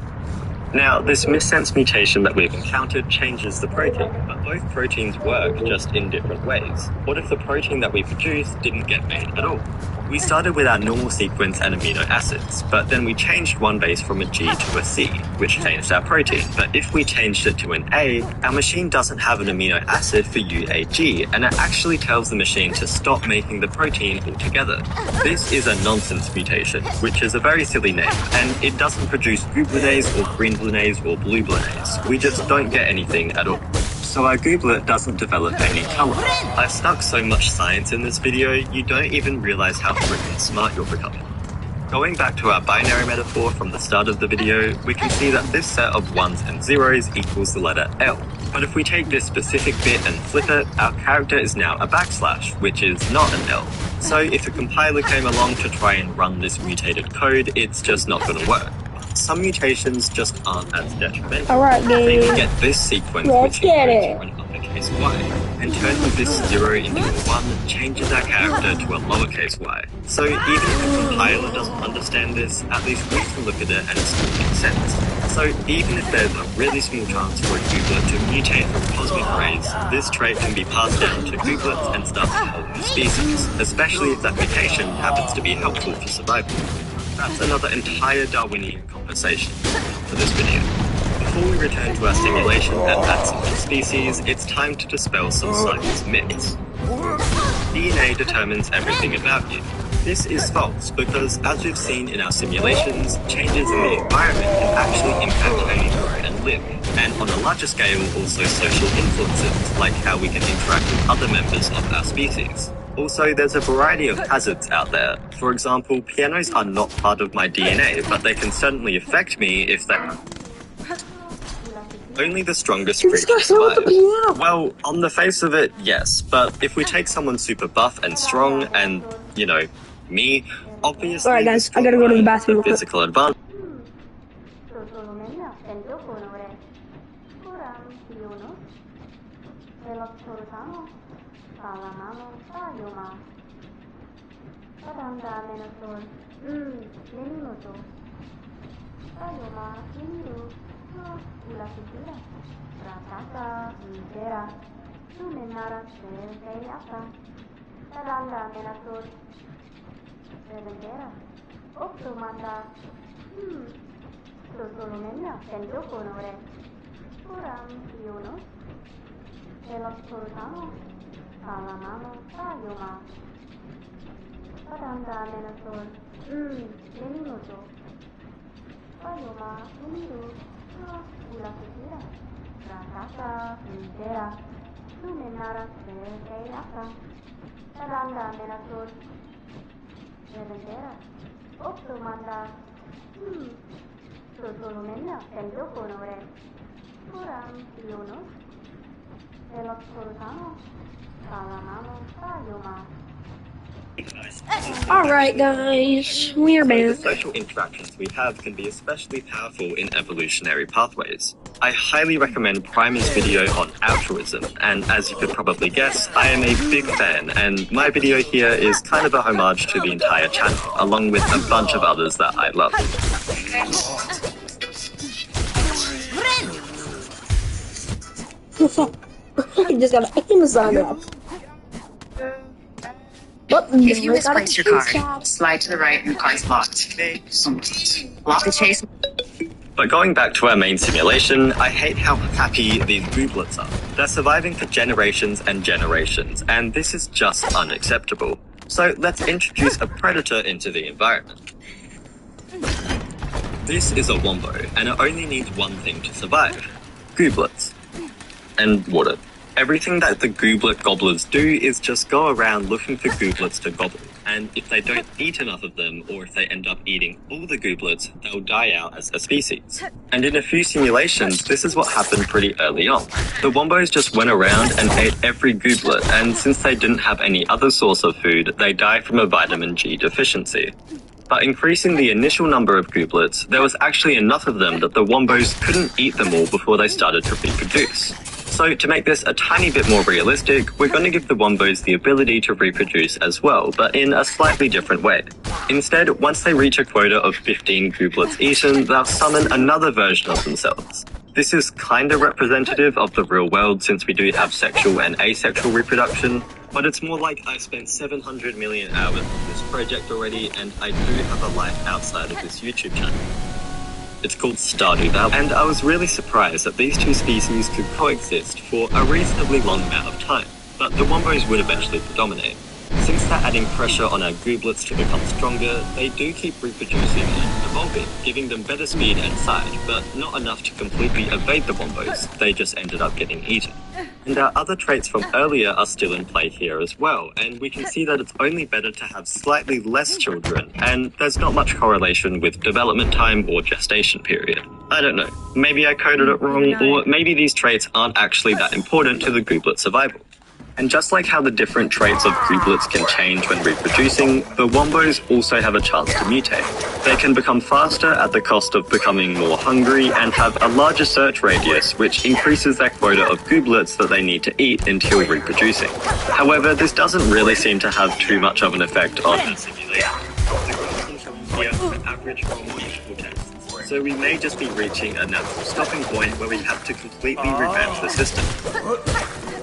Now, this missense mutation that we've encountered changes the protein, but both proteins work just in different ways. What if the protein that we produce didn't get made at all? We started with our normal sequence and amino acids, but then we changed one base from a G to a C, which changed our protein. But if we changed it to an A, our machine doesn't have an amino acid for UAG, and it actually tells the machine to stop making the protein altogether. This is a nonsense mutation, which is a very silly name, and it doesn't produce gooblinase or greenblinase or blueblinase. We just don't get anything at all. So our gooblet doesn't develop any color. I've stuck so much science in this video, you don't even realize how freaking smart you're becoming. Going back to our binary metaphor from the start of the video, we can see that this set of 1s and 0s equals the letter L. But if we take this specific bit and flip it, our character is now a backslash, which is not an L. So if a compiler came along to try and run this mutated code, it's just not going to work. Some mutations just aren't as detrimental. Alright, They game. can get this sequence, Let's which get encodes it. for an uppercase Y, and turning this 0 into a 1 changes our character to a lowercase y. So even if the compiler doesn't understand this, at least we can look at it and it still makes sense. So even if there's a really small chance for a googlet to mutate from cosmic rays, this trait can be passed down to googlets and start a whole new species, especially if that mutation happens to be helpful for survival. That's another entire Darwinian conversation for this video. Before we return to our simulation and add some new species, it's time to dispel some science myths. DNA determines everything about you. This is false because, as we've seen in our simulations, changes in the environment can actually impact how you grow and live, and on a larger scale also social influences, like how we can interact with other members of our species. Also, there's a variety of hazards out there. For example, pianos are not part of my DNA, but they can certainly affect me if they are. Only the strongest This creatures guy's not with the survive. piano. Well, on the face of it, yes. But if we take someone super buff and strong and, you know, me, obviously Alright, guys, I gotta go to the bathroom real quick. physical advantage. Alright, guys, we are So the back. social interactions we have can be especially powerful in evolutionary pathways. I highly recommend Primer's video on altruism, and as you could probably guess, I am a big fan, and my video here is kind of a homage to the entire channel, along with a bunch of others that I love. I just got Amazon up. If you misplace your card, slide to the right and the card's locked. Lock the chase. But going back to our main simulation, I hate how happy these gooblets are. They're surviving for generations and generations, and this is just unacceptable. So let's introduce a predator into the environment. This is a wombo, and it only needs one thing to survive: gooblets. And water. Everything that the gooblet gobblers do is just go around looking for gooblets to gobble. And if they don't eat enough of them, or if they end up eating all the gooblets, they'll die out as a species. And in a few simulations, this is what happened pretty early on. The wombos just went around and ate every gooblet, and since they didn't have any other source of food, they died from a vitamin G deficiency. By increasing the initial number of gooblets, there was actually enough of them that the wombos couldn't eat them all before they started to reproduce. So to make this a tiny bit more realistic, we're going to give the wombos the ability to reproduce as well, but in a slightly different way. Instead, once they reach a quota of 15 gooblets eaten, they'll summon another version of themselves. This is kinda representative of the real world since we do have sexual and asexual reproduction, but it's more like I spent 700 million hours on this project already, and I do have a life outside of this YouTube channel. It's called Stardew Valley, and I was really surprised that these two species could coexist for a reasonably long amount of time, but the wombos would eventually predominate. Since they're adding pressure on our gooblets to become stronger, they do keep reproducing and evolving, giving them better speed and size, but not enough to completely evade the wombos. They just ended up getting eaten. And our other traits from earlier are still in play here as well, and we can see that it's only better to have slightly less children, and there's not much correlation with development time or gestation period. I don't know, maybe I coded it wrong, or maybe these traits aren't actually that important to the gooblet survival. And just like how the different traits of gooblets can change when reproducing, the wombos also have a chance to mutate. They can become faster at the cost of becoming more hungry and have a larger search radius, which increases their quota of gooblets that they need to eat until reproducing. However, this doesn't really seem to have too much of an effect on the simulation. Average chronological tests. So we may just be reaching a natural stopping point where we have to completely revamp the system.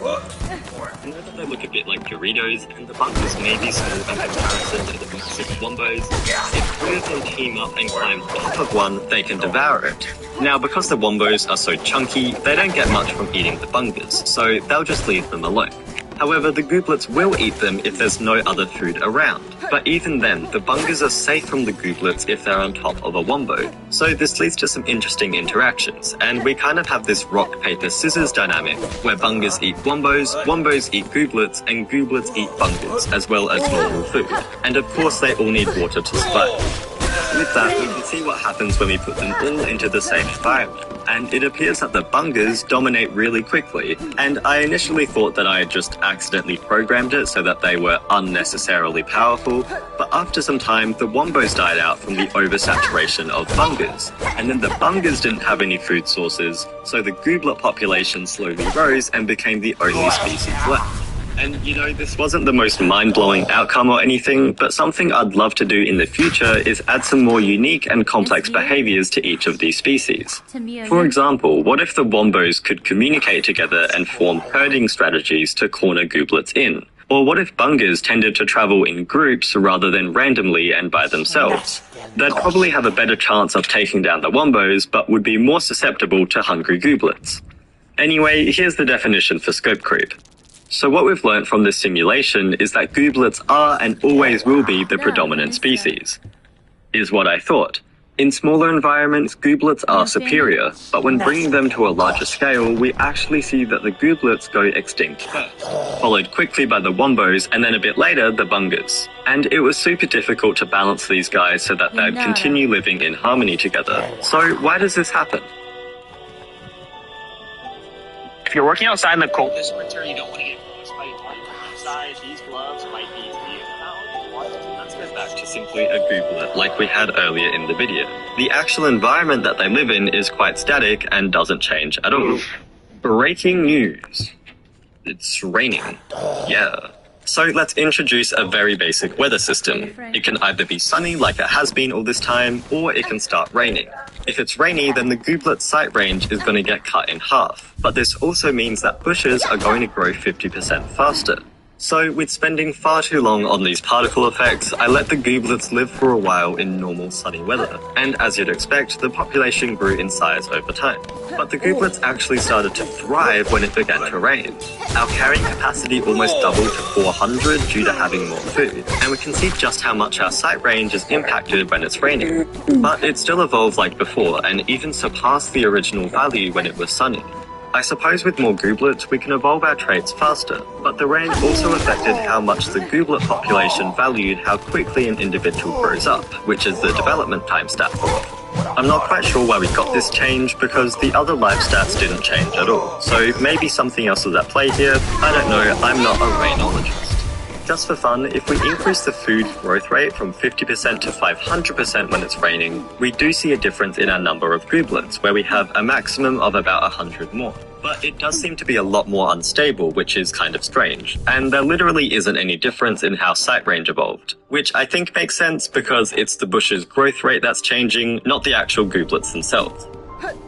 I know that they look a bit like Doritos, and the bunkers may be small in comparison to the massive wombos. If two of them team up and climb top of one, they can devour it. Now, because the wombos are so chunky, they don't get much from eating the bungers, so they'll just leave them alone. However, the gooblets will eat them if there's no other food around. But even then, the bungers are safe from the gooblets if they're on top of a wombo. So this leads to some interesting interactions, and we kind of have this rock, paper, scissors dynamic, where bungers eat wombos, wombos eat gooblets, and gooblets eat bungers, as well as normal food. And of course, they all need water to survive. With that, we can see what happens when we put them all into the same environment. And it appears that the bungers dominate really quickly, and I initially thought that I had just accidentally programmed it so that they were unnecessarily powerful, but after some time, the wombos died out from the oversaturation of bungers, and then the bungers didn't have any food sources, so the gooblet population slowly rose and became the only species left. And you know, this wasn't the most mind-blowing outcome or anything, but something I'd love to do in the future is add some more unique and complex behaviors to each of these species. For example, what if the wombos could communicate together and form herding strategies to corner gooblets in? Or what if bungers tended to travel in groups rather than randomly and by themselves? They'd probably have a better chance of taking down the wombos, but would be more susceptible to hungry gooblets. Anyway, here's the definition for scope creep. So what we've learnt from this simulation is that gooblets are and always will be the predominant species. Is what I thought. In smaller environments, gooblets are superior, but when bringing them to a larger scale, we actually see that the gooblets go extinct first, followed quickly by the wombos, and then a bit later, the bungers. And it was super difficult to balance these guys so that they'd continue living in harmony together. So why does this happen? If you're working outside in the cold this winter, you don't want to get outside. These gloves might be Let's go back to simply a gooblet like we had earlier in the video. The actual environment that they live in is quite static and doesn't change at all. Breaking news. It's raining. Yeah. So let's introduce a very basic weather system. It can either be sunny like it has been all this time, or it can start raining. If it's rainy, then the gooblet's sight range is going to get cut in half. But this also means that bushes are going to grow 50% faster. So, with spending far too long on these particle effects, I let the gooblets live for a while in normal sunny weather, and as you'd expect, the population grew in size over time. But the gooblets actually started to thrive when it began to rain. Our carrying capacity almost doubled to 400 due to having more food, and we can see just how much our sight range is impacted when it's raining. But it still evolved like before, and even surpassed the original value when it was sunny. I suppose with more gooblets, we can evolve our traits faster, but the rain also affected how much the gooblet population valued how quickly an individual grows up, which is the development time stat for it. I'm not quite sure why we got this change, because the other life stats didn't change at all, so maybe something else was at play here. I don't know, I'm not a rainologist. Just for fun, if we increase the food growth rate from 50% to 500% when it's raining, we do see a difference in our number of gooblets, where we have a maximum of about 100 more. But it does seem to be a lot more unstable, which is kind of strange. And there literally isn't any difference in how sight range evolved, which I think makes sense because it's the bush's growth rate that's changing, not the actual gooblets themselves.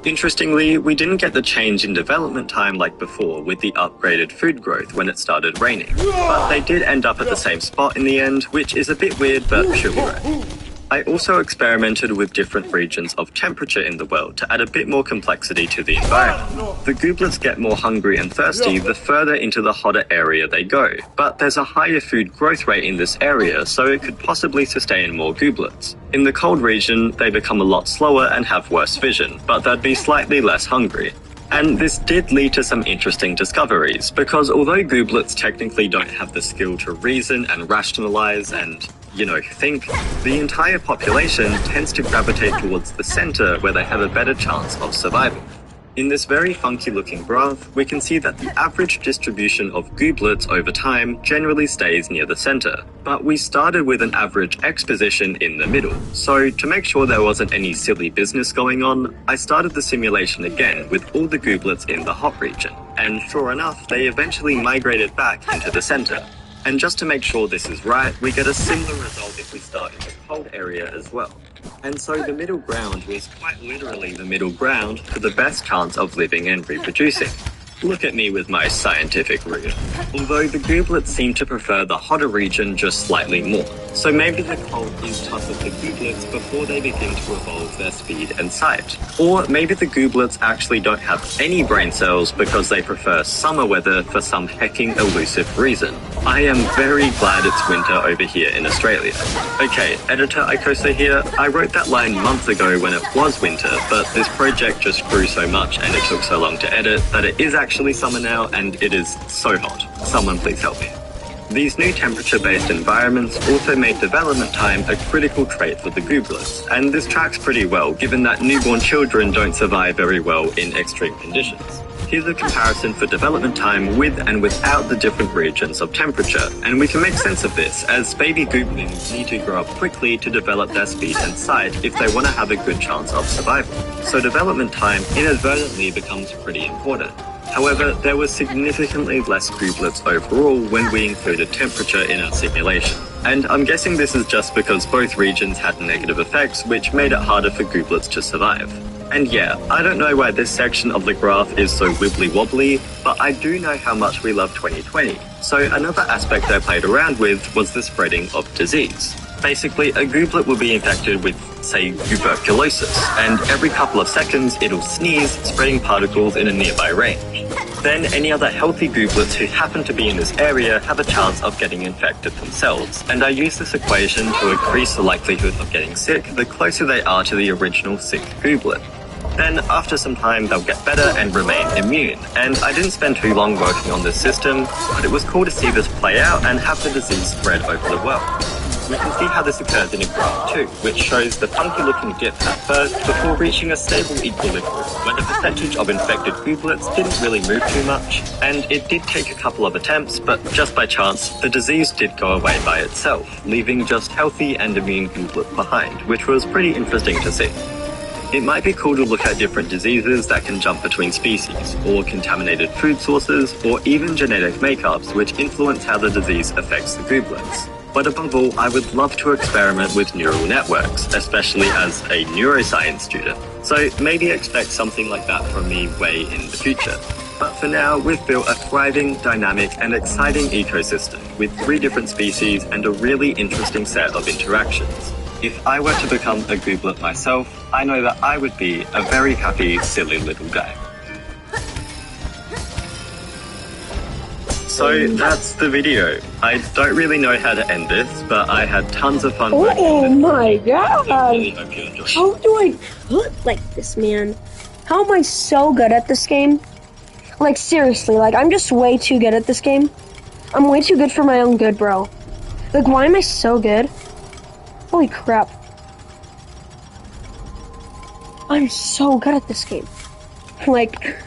Interestingly, we didn't get the change in development time like before with the upgraded food growth when it started raining, but they did end up at the same spot in the end, which is a bit weird but should be right. I also experimented with different regions of temperature in the world to add a bit more complexity to the environment. The gooblets get more hungry and thirsty the further into the hotter area they go, but there's a higher food growth rate in this area, so it could possibly sustain more gooblets. In the cold region, they become a lot slower and have worse vision, but they'd be slightly less hungry. And this did lead to some interesting discoveries, because although gooblets technically don't have the skill to reason and rationalize and think, the entire population tends to gravitate towards the center where they have a better chance of survival. In this very funky looking graph, we can see that the average distribution of gooblets over time generally stays near the center, but we started with an average X position in the middle. So to make sure there wasn't any silly business going on, I started the simulation again with all the gooblets in the hot region, and sure enough, they eventually migrated back into the center. And just to make sure this is right, we get a similar result if we start in the cold area as well. And so the middle ground was quite literally the middle ground for the best chance of living and reproducing. Look at me with my scientific rigor. Although the gooblets seem to prefer the hotter region just slightly more. So maybe the cold is tough for the gooblets before they begin to evolve their speed and sight. Or maybe the gooblets actually don't have any brain cells because they prefer summer weather for some hecking elusive reason. I am very glad it's winter over here in Australia. Okay, editor Ikosa here. I wrote that line months ago when it was winter, but this project just grew so much and it took so long to edit that it is actually summer now and it is so hot. Someone please help me. These new temperature-based environments also made development time a critical trait for the gooblets, and this tracks pretty well given that newborn children don't survive very well in extreme conditions. Here's a comparison for development time with and without the different regions of temperature, and we can make sense of this as baby gooblings need to grow up quickly to develop their speed and sight if they want to have a good chance of survival. So development time inadvertently becomes pretty important. However, there was significantly less gooblets overall when we included temperature in our simulation. And I'm guessing this is just because both regions had negative effects, which made it harder for gooblets to survive. And yeah, I don't know why this section of the graph is so wibbly-wobbly, but I do know how much we love 2020. So another aspect I played around with was the spreading of disease. Basically, a gooblet will be infected with, say, tuberculosis, and every couple of seconds it'll sneeze, spreading particles in a nearby range. Then any other healthy gooblets who happen to be in this area have a chance of getting infected themselves, and I use this equation to increase the likelihood of getting sick the closer they are to the original sick gooblet. Then, after some time, they'll get better and remain immune. And I didn't spend too long working on this system, but it was cool to see this play out and have the disease spread over the world. We can see how this occurs in a graph too, which shows the funky-looking dip at first before reaching a stable equilibrium, where the percentage of infected gooblets didn't really move too much, and it did take a couple of attempts, but just by chance, the disease did go away by itself, leaving just healthy and immune gooblets behind, which was pretty interesting to see. It might be cool to look at different diseases that can jump between species, or contaminated food sources, or even genetic makeups which influence how the disease affects the gooblets. But above all, I would love to experiment with neural networks, especially as a neuroscience student. So maybe expect something like that from me way in the future. But for now, we've built a thriving, dynamic, and exciting ecosystem with 3 different species and a really interesting set of interactions. If I were to become a gooblet myself, I know that I would be a very happy, silly little guy. So that's the video. I don't really know how to end this, but I had tons of fun. Oh my god! I really hope you enjoyed it. How do I put like this, man? How am I so good at this game? Like, seriously, like, I'm just way too good at this game. I'm way too good for my own good, bro. Like, why am I so good? Holy crap. I'm so good at this game. Like,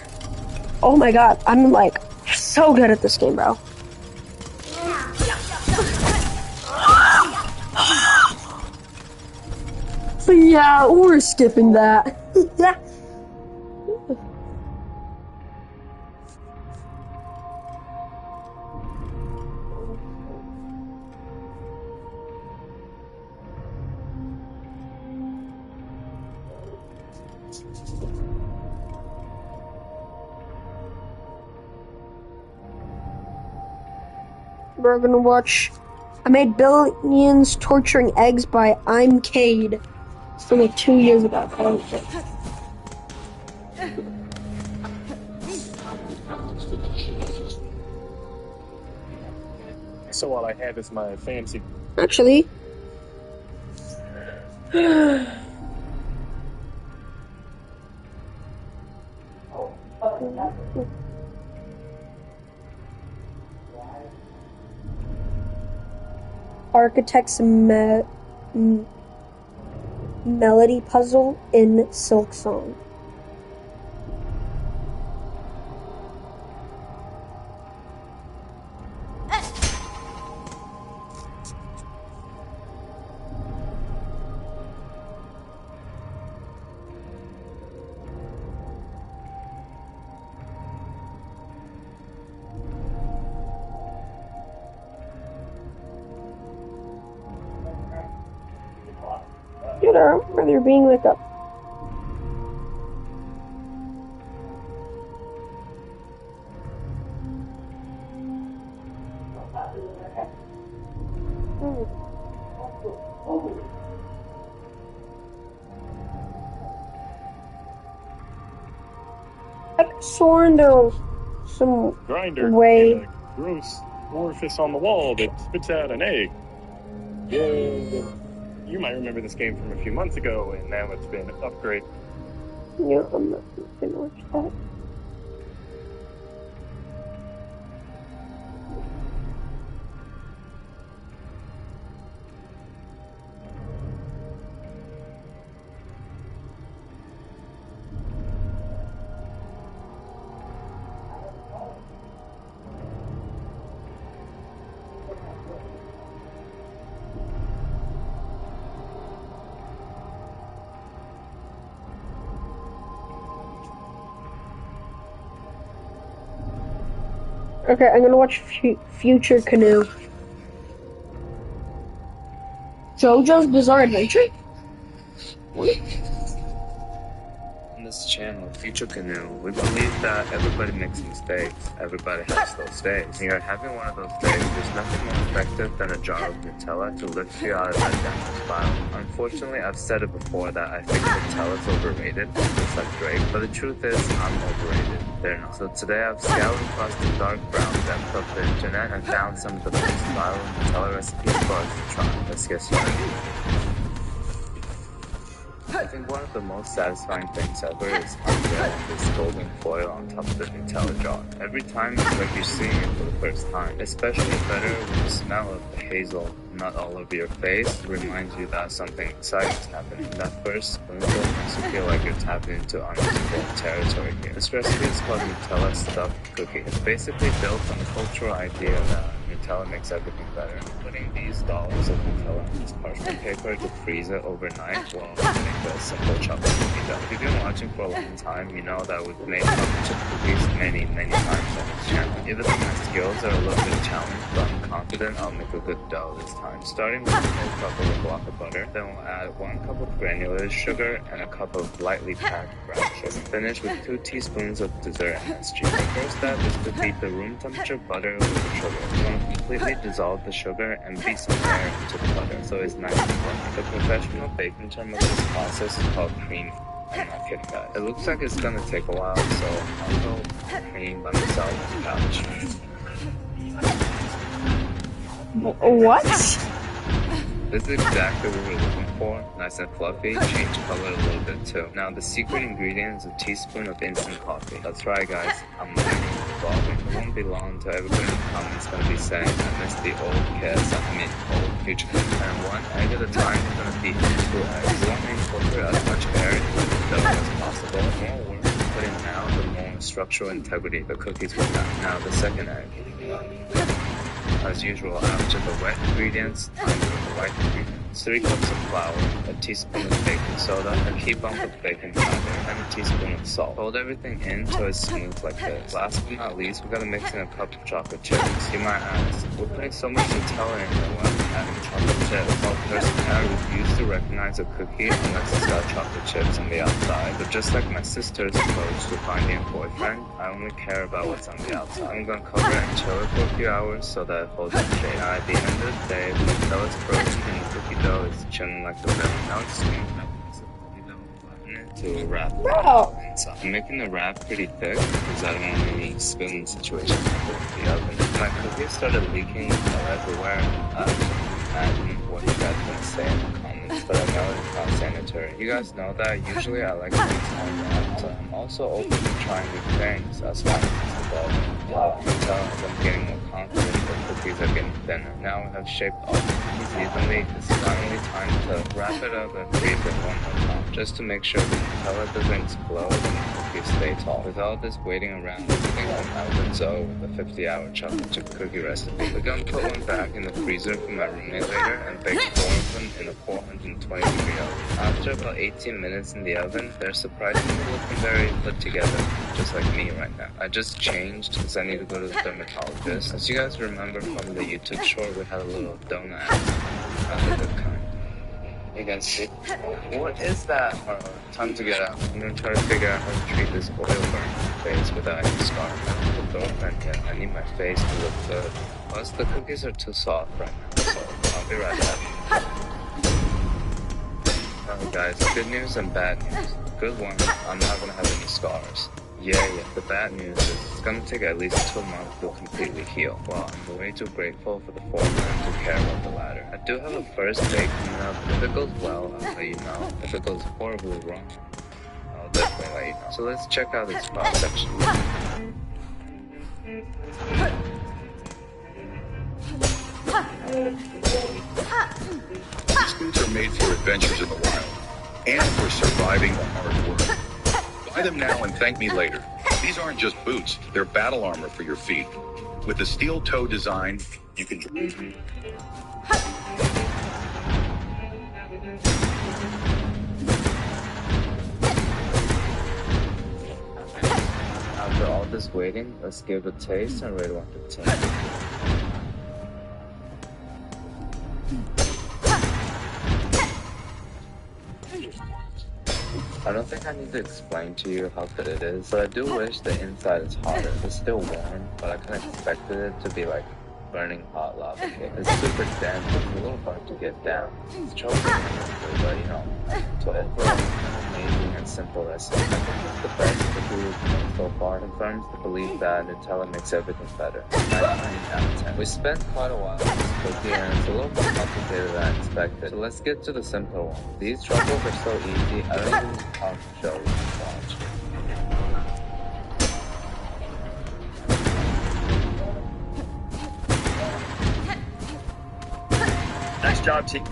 oh my god, I'm like, so good at this game, bro. So yeah, we're skipping that. We're gonna watch I Made Billions Torturing Eggs by I'm Cade. It's from like 2 years ago. So all I have is my fancy. Actually. Architect's melody puzzle in Silksong. Dude, I remember there being like a... I could sworn there was some Grinder. way... And a gross orifice on the wall that spits out an egg. Yeah. You might remember this game from a few months ago, and now it's been upgraded. Yeah, I'm not gonna watch that. Okay, I'm gonna watch Future Canoe. JoJo's Bizarre Adventure? On this channel, Future Canoe, we believe that everybody makes mistakes. Everybody has those days. When you're having one of those days, there's nothing more effective than a jar of Nutella to lift you out of that downward spiral. Unfortunately, I've said it before that I think Nutella's overrated, just like Drake, but the truth is, I'm overrated. They're not. So today I've scoured across the dark brown depth of the internet and found some of the most viral Nutella recipes for us to try. Let's get started. I think one of the most satisfying things ever is unveiling this golden foil on top of the Nutella jar. Every time it's like you're seeing it for the first time. Especially better when the smell of the hazel nut all over your face reminds you that something exciting is happening. That first spoonful makes you feel like you're tapping into unexplored territory here. This recipe is called Nutella Stuffed Cookie. It's basically built on the cultural idea that Nutella makes everything better. Putting these dollars of Nutella on this parchment paper to freeze it overnight will make a simple chocolate cookie dough. If you've been watching for a long time, you know that we've made chocolate chip cookies many times on this channel. Either through my skill skills are a little bit challenged, but I'm confident I'll make a good dough this time. Starting with a whole cup of a block of butter, then we'll add 1 cup of granulated sugar and a cup of lightly packed brown sugar. Finish with 2 teaspoons of dessert MSG. The first step is to beat the room temperature butter with the sugar. You want to completely dissolve the sugar and beat some air into the butter so it's nice and fluffy. The professional baking term of this process is called creaming. I'm not kidding, guys. It looks like it's gonna take a while, so I'll go cream by myself on the couch. What? This is exactly what we're looking for. Nice and fluffy, change color a little bit too. Now the secret ingredient is a teaspoon of instant coffee. That's right, guys, I'm learning evolving. It won't be long until everybody in the comments is gonna be saying, I miss the old kids, old future kids. And 1 egg at a time, we're gonna beat 2 eggs. We want to incorporate as much air into the dough as possible. The more work we put in now, the more structural integrity the cookies will have. Now the second egg. As usual, after the wet ingredients, time for the white ingredients. 3 cups of flour, a teaspoon of baking soda, a key bump of baking powder, and a teaspoon of salt. Fold everything in till it's smooth like this. Last but not least, we gotta mix in a cup of chocolate chips. You might ask, we're putting so much Nutella in here, why are we adding chocolate chips? Well, personally, I refuse to recognize a cookie unless it's got chocolate chips on the outside. But just like my sister's approach to finding a boyfriend, I only care about what's on the outside. I'm gonna cover it and chill it for a few hours so that it holds its shape. Now, at the end of the day, the Nutella's frozen and the cookie dough is chilling like the villain. Now it's just gonna piece of cookie dough and button it to a wrap. So I'm making the wrap pretty thick because I don't want any spilling situations in the oven. My cookies started leaking everywhere. Imagine what you guys gonna say in the comments, but I know it's not sanitary. You guys know that usually I like things on wrapped. I'm also open to trying new things as long as it's evolving. I can tell as I'm getting more confident, the cookies are getting thinner. Now we have shaped all the cookies evenly. It's finally time to wrap it up and freeze it 1 more time, just to make sure the Nutella doesn't explode and the cookies stay tall. With all this waiting around, I think I'm out with Zoe with a 50-hour chocolate chip cookie recipe. We're gonna put one back in the freezer for my roommate later and bake 4 of them in a 420-degree oven. After about 18 minutes in the oven, they're surprisingly looking very put together, just like me right now. I just changed because I need to go to the dermatologist. As you guys remember from the YouTube short, we had a little donut accident. Not a good kind. You guys see? What is that? Time to get out. I'm gonna try to figure out how to treat this oil burn on my face without any scar. I don't have a girlfriend yet. I need my face to look good. Plus, the cookies are too soft right now, so I'll be right back. Alright guys, good news and bad news. Good one, I'm not gonna have any scars. Yeah, the bad news is it's gonna take at least 2 months to completely heal. Well, I'm way too grateful for the former to care about the latter. I do have a first bake coming up. If it goes well, I'll let you know. If it goes horribly wrong, I'll definitely let you know. So let's check out this cross section. These boots are made for adventures in the wild and for surviving the hard work. Buy them now and thank me later. These aren't just boots, they're battle armor for your feet. With the steel toe design, you can... After all this waiting, let's give it a taste and rate 1 to 10. I don't think I need to explain to you how good it is, but I do wish the inside is hotter. It's still warm, but I kind of expected it to be like burning hot lava cake. It's super dense, it's a little hard to get down. It's choking, but you know. So overall, an amazing and simple recipe. I think it's the best cookie we've made so far. Confirms the belief that Nutella makes everything better. 9 out of 10. We spent quite a while on this cookie and it's a little more complicated than I expected. So let's get to the simpler one. These truffles are so easy, I don't even need to show you. Watch. Nice job, team.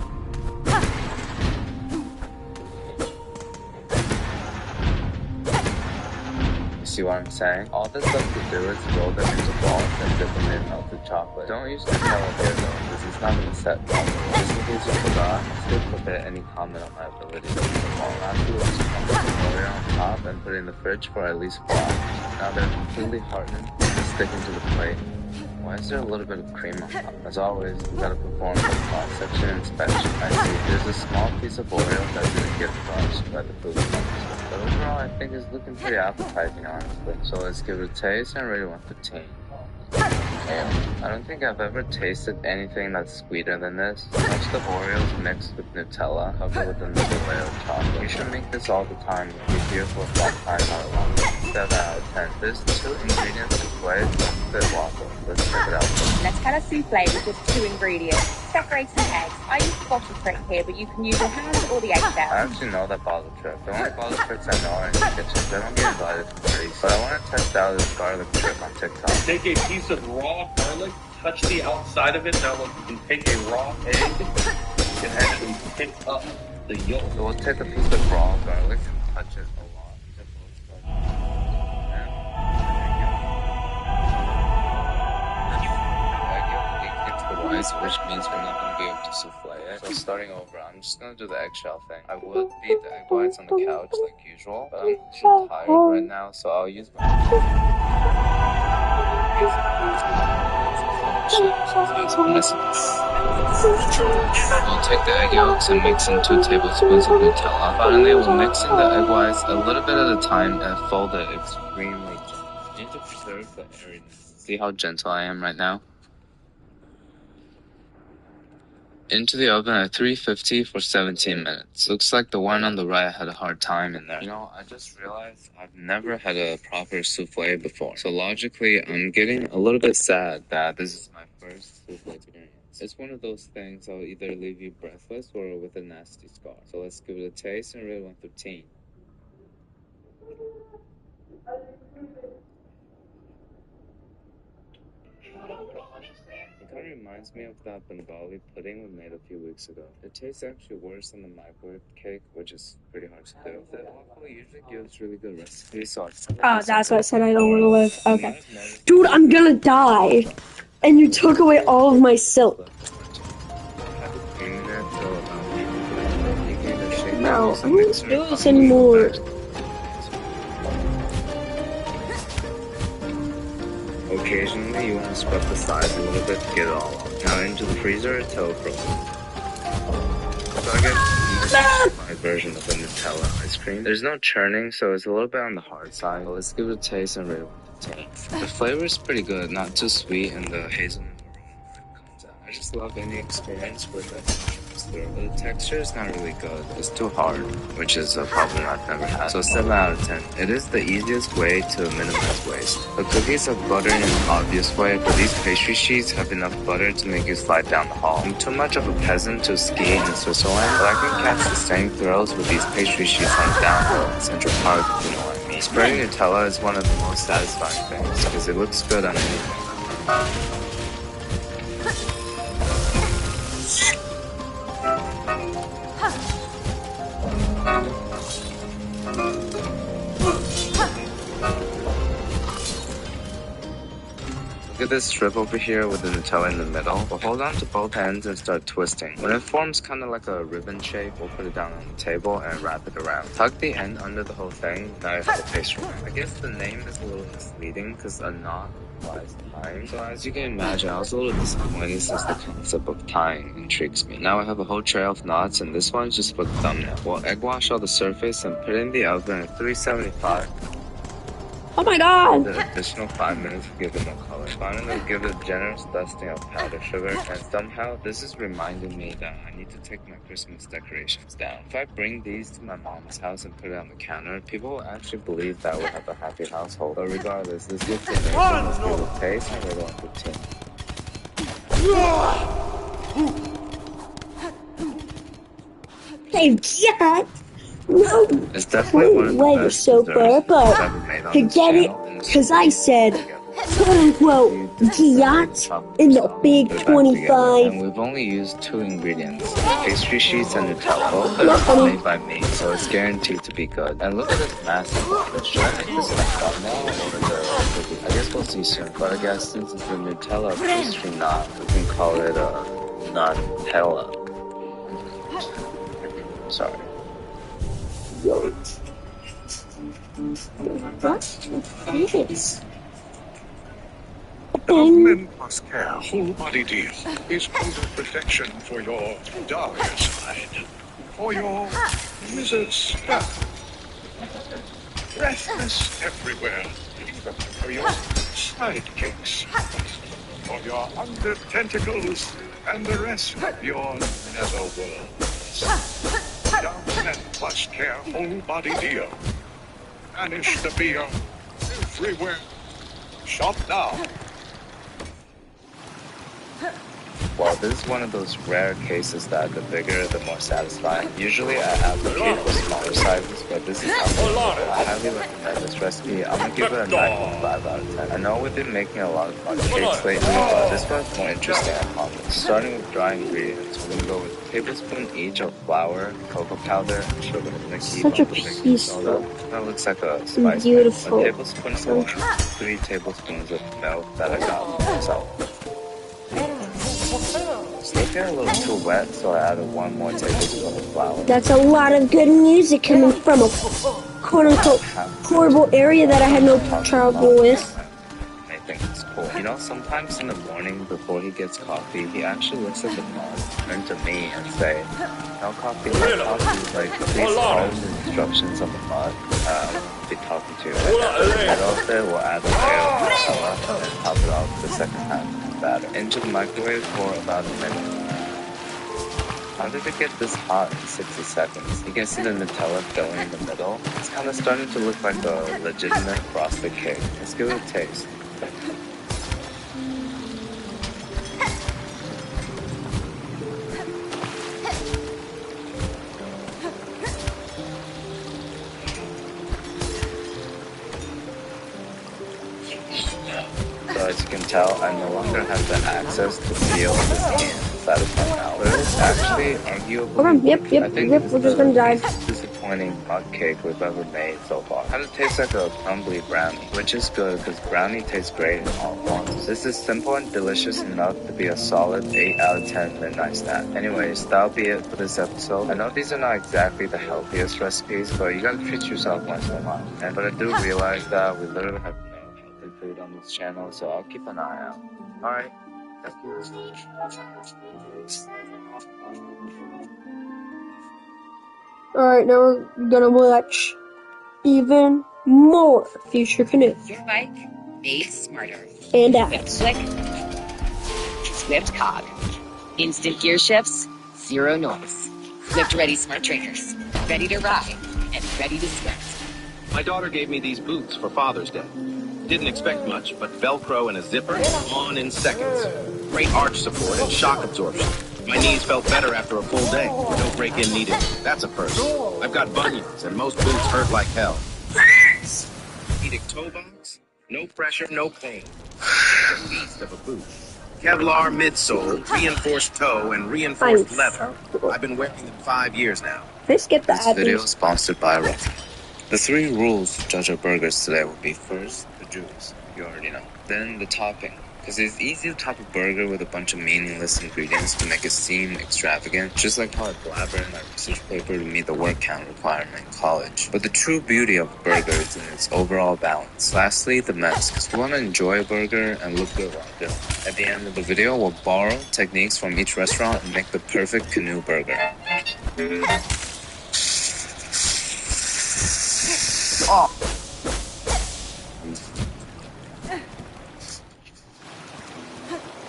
See what I'm saying? All that's left to do is roll them into balls and dip them in melted chocolate. Don't use Nutella here though, because it's not going to set properly. Just in case you forgot, I still forbid any comment on my ability to make the ball. Afterwards, put the Oreo on top and put it in the fridge for at least 4 hours. Now they're completely hardened and sticking to the plate. Why is there a little bit of cream on top? As always, we gotta perform the cross-section inspection. I see there's a small piece of Oreo that didn't get touched by the food monster. But overall, I think it's looking pretty appetizing, honestly. So let's give it a taste and rate it 1 to 10. I don't think I've ever tasted anything that's sweeter than this. Most of Oreos mixed with Nutella, covered with another layer of chocolate. You should make this all the time. Be here for a long time, not a long time. 7 out of 10. There's 2 ingredients to play, but waffle. Let's check it out. Let's cut a souffle with just 2 ingredients. Separate some eggs. I use bottle trick here, but you can use your hands or the eggshell. I actually know that bottle trick. The only bottle tricks I know are in the kitchen. They don't get invited for free. But I want to test out this garlic trick on TikTok. Take a piece of raw garlic, touch the outside of it. Now look, you can take a raw egg and actually pick up the yolk. So we'll take a piece of raw garlic and touch it a lot. Which means we're not going to be able to souffle it. So starting over, I'm just going to do the eggshell thing. I would beat the egg whites on the couch like usual, but I'm a little tired right now, so I'll use my... We'll take the egg yolks and mix in 2 tablespoons of Nutella. Finally, we'll mix in the egg whites a little bit at a time and fold it extremely gently. You need to preserve the airiness. See how gentle I am right now? Into the oven at 350 for 17 minutes. Looks like the one on the right had a hard time in there. You know, I just realized I've never had a proper souffle before. So logically, I'm getting a little bit sad that this is my first souffle experience. It's one of those things that'll either leave you breathless or with a nasty scar. So let's give it a taste and rate 1 through 10. It kind of reminds me of that Bengali pudding we made a few weeks ago. It tastes actually worse than the microwave cake, which is pretty hard to do. The waffle usually gives really good recipes, so Oh, that's why I said I don't want to live. Okay. Dude, I'm gonna die. And you took away all of my silk. No, I don't do this anymore. Occasionally, you want to scrub the sides a little bit to get it all off. Now into the freezer until it frozen. So I guess my version of the Nutella ice cream. There's no churning, so it's a little bit on the hard side. But let's give it a taste and rate it 1 to 10. The flavor is pretty good, not too sweet, and the hazelnut aroma comes out. I just love any experience with it. But the texture is not really good. It's too hard, which is a problem I've never had. So 7 out of 10. It is the easiest way to minimize waste. The cookies have butter in an obvious way, but these pastry sheets have enough butter to make you slide down the hall. I'm too much of a peasant to ski in Switzerland, but I can catch the same thrills with these pastry sheets on a downhill in Central Park, if you know what I mean. Spreading Nutella is one of the most satisfying things, because it looks good on anything. Look at this strip over here with the Nutella in the middle. We'll hold on to both ends and start twisting. When it forms kind of like a ribbon shape, we'll put it down on the table and wrap it around. Tuck the end under the whole thing. Now you have a pastry. I guess the name is a little misleading because a knot implies tying. So as you can imagine, I was a little disappointed since the concept of tying intrigues me. Now I have a whole tray of knots, and this one's just for the thumbnail. We'll egg wash all the surface and put it in the oven at 375. Oh my god! The additional 5 minutes to give it more color. Finally, give it a generous dusting of powdered sugar, and somehow this is reminding me that I need to take my Christmas decorations down. If I bring these to my mom's house and put it on the counter, people will actually believe that we'll have a happy household. But regardless, this looks amazing. Let's give it a taste and rate it 1 through 10. Hey, Jack! No, It's definitely one of the best desserts I've ever made on this Forget it, channel. because I said, quote-unquote, Giat in the big 25. And we've only used 2 ingredients, pastry sheets and Nutella. Both are made by me, so it's guaranteed to be good. And look at this massive one. Should I make this like thumbnail or the cookie? I guess we'll see soon. But I guess since it's a Nutella pastry knot, we can call it a Nutella. Sorry. What is? Government plus care, whole body deal is under protection for your darker side, for your wizard's stuff. Restless everywhere, for your sidekicks, for your under tentacles, and the rest of your netherworlds. Government plus care, whole body deal. Managed to be everywhere. Shop now. Well, this is one of those rare cases that the bigger, the more satisfying. Usually I advocate for smaller sizes, but this is not. I highly recommend this recipe. I'm gonna give it a 9.5 out of 10. I know we've been making a lot of fun cakes lately, but this one's more interesting, I promise. Starting with dry ingredients, we're gonna go with a tablespoon each of flour, cocoa powder, and sugar. Such a peaceful. That looks like a spice. Beautiful. A tablespoon of water, 3 tablespoons of milk that I got myself. It's looking a little too wet, so I added 1 more tablespoon of flour. That's a lot of good music coming from a quote-unquote horrible area that I had no trouble with. I think it's cool. You know, sometimes in the morning before he gets coffee, he actually looks at the mug, turn to me and say, no coffee, no coffee. Like, please follow the instructions on the mug. I'll be talking to you right now. In the middle of it, we'll add a layer of Nutella and top it off the second half. Batter into the microwave for about a minute. How did it get this hot in 60 seconds? You can see the Nutella filling in the middle. It's kind of starting to look like a legitimate frosted cake. Let's give it a taste. So as you can tell, I no longer have the access to feel the skin inside of my mouth. But it's actually arguably, Yep, we're just gonna dive. Disappointing mug cake we've ever made so far. Kind of tastes like a crumbly brownie, which is good because brownie tastes great in all forms. This is simple and delicious enough to be a solid 8 out of 10 midnight snack. Anyways, that'll be it for this episode. I know these are not exactly the healthiest recipes, but you gotta treat yourself once in a while. But I do realize that we literally have food on this channel, so I'll keep an eye out. Alright, thank you. Alright, now we're gonna watch even more Future Canoe. Your bike made smarter. And out. Swift slick. Swift cog. Instant gear shifts. Zero noise. Swift ready smart trainers. Ready to ride and ready to Swift. My daughter gave me these boots for Father's Day. Didn't expect much, but Velcro and a zipper, on in seconds. Great arch support and shock absorption. My knees felt better after a full day. No break-in needed. That's a first. I've got bunions, and most boots hurt like hell. Orthopedic toe box, no pressure, no pain. The beast of a boot. Kevlar midsole, reinforced toe, and reinforced leather. I've been wearing them 5 years now. Let's get This video is sponsored by Ruffy. The 3 rules to judge our burgers today will be first, the juice. You already know. Then the topping. Because it's easy to top a burger with a bunch of meaningless ingredients to make it seem extravagant, just like how I blabber in my research paper to meet the word count requirement in college. But the true beauty of a burger is in its overall balance. Lastly, the mess, because we want to enjoy a burger and look good while doing it. At the end of the video, we'll borrow techniques from each restaurant and make the perfect canoe burger. Oh.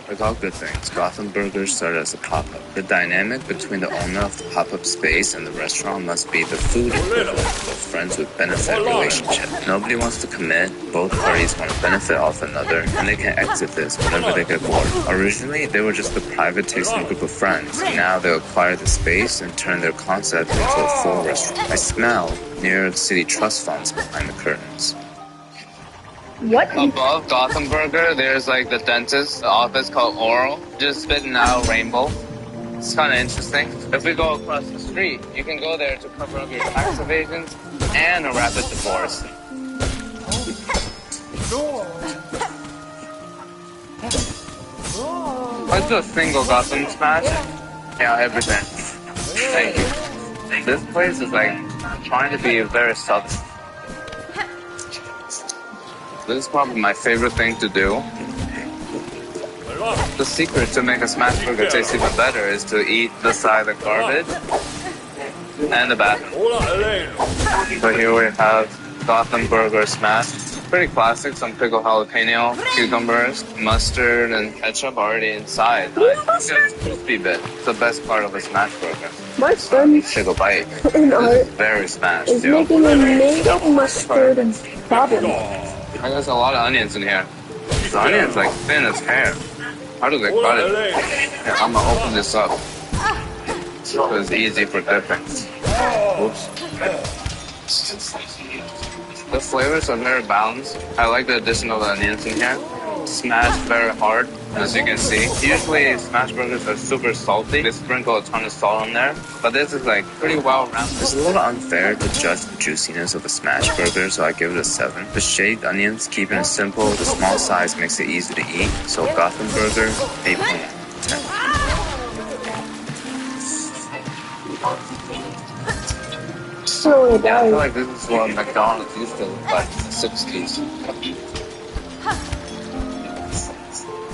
Like all good things, Gotham Burgers started as a pop-up. The dynamic between the owner of the pop-up space and the restaurant must be the food equivalent of a friends with benefit relationship. Nobody wants to commit, both parties want to benefit off another, and they can exit this whenever they get bored. Originally, they were just a private tasting group of friends. Now they acquire the space and turn their concept into a full restaurant. I smell near the city trust funds behind the curtains. What? Above Gotham Burger, there's like the dentist, the office called Oral, just spitting out rainbow. It's kind of interesting. If we go across the street, you can go there to cover up your tax evasions and a rapid divorce. Let's do a single Gotham smash. Yeah, everything. Thank you. This place is like trying to be very subtle. This is probably my favorite thing to do. The secret to make a smash burger taste even better is to eat the side of the garbage and the bathroom. So here we have Gotham Burger Smash. Pretty classic, some pickled jalapeno, cucumbers, mustard, and ketchup already inside. Nice. It's a crispy bit. It's the best part of a smash burger. My son Take a bite. in art Very smashed, is too. making a mango mustard problem. There's a lot of onions in here. The onion's like thin as hair. How do they cut it? Yeah, I'm gonna open this up. So it's easy for dipping. Oops. The flavors are very balanced. I like the addition of the onions in here. Smashed very hard, as you can see. Usually smash burgers are super salty. They sprinkle a ton of salt on there. But this is like pretty well-rounded. It's a little unfair to judge the juiciness of a smash burger, so I give it a 7. The shaved onions, keeping it simple, the small size makes it easy to eat. So Gotham Burger, 8.10. So Yeah, I feel like this is what McDonald's used to look like in the 60s.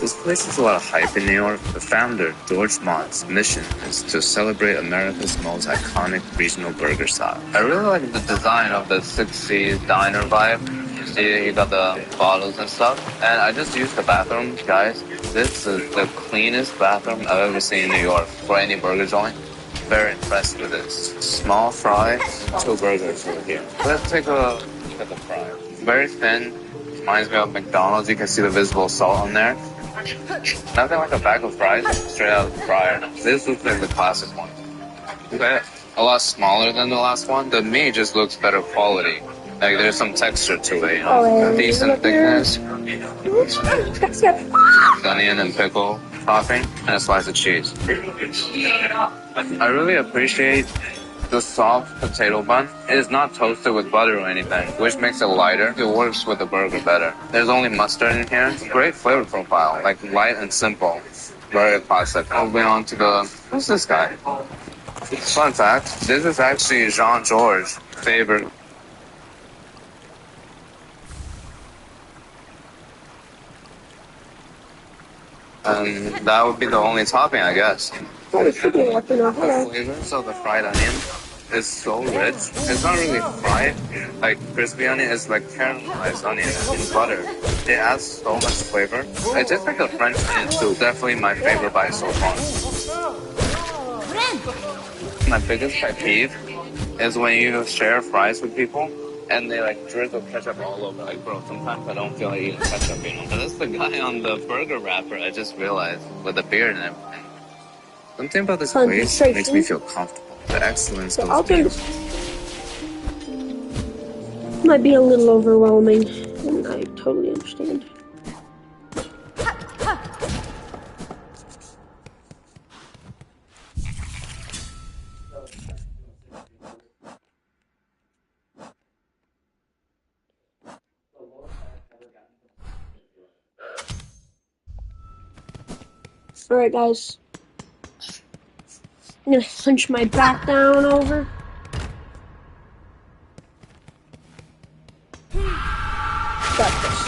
This place has a lot of hype in New York. The founder, George Mott's mission is to celebrate America's most iconic regional burger style. I really like the design of the 60s diner vibe. You see, you got the bottles and stuff. And I just used the bathroom, guys. This is the cleanest bathroom I've ever seen in New York for any burger joint. Very impressed with this. Small fry, 2 burgers over here. Let's take a look at the fry. Very thin, reminds me of McDonald's. You can see the visible salt on there. Nothing like a bag of fries straight out of the fryer. This looks like the classic one. Okay, a lot smaller than the last one. The meat just looks better quality. Like there's some texture to it, you know, decent thickness. Onion and pickle topping and a slice of cheese. I really appreciate the soft potato bun. It is not toasted with butter or anything, which makes it lighter. It works with the burger better. There's only mustard in here. Great flavor profile, like light and simple. Very classic. Moving on to the, who's this guy? Fun fact, this is actually Jean-Georges' favorite. And that would be the only topping, I guess. The flavors of the fried onion is so rich. It's not really fried, like crispy onion. It's like caramelized onion in butter. It adds so much flavor. It tastes like a French onion too. Definitely my favorite bite so far. My biggest pet peeve is when you share fries with people and they like drizzle ketchup all over. Like, bro, sometimes I don't feel like eating ketchup, you know. And that's the guy on the burger wrapper, I just realized, with the beard and everything. Something about this place makes me feel comfortable. The excellence goes beyond. Might be a little overwhelming, and I totally understand. Alright, guys. I'm gonna hunch my back down over. Got this.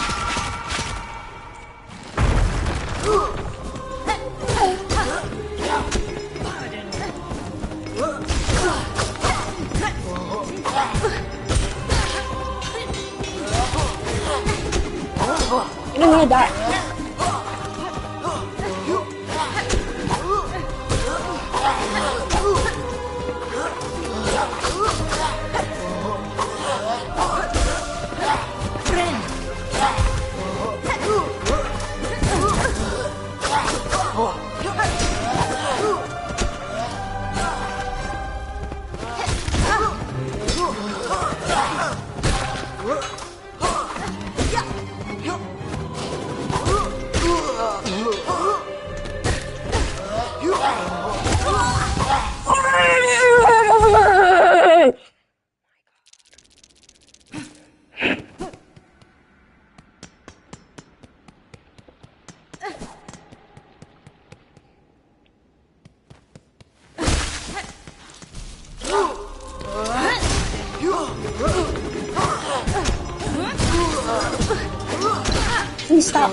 I'm gonna die. Please stop.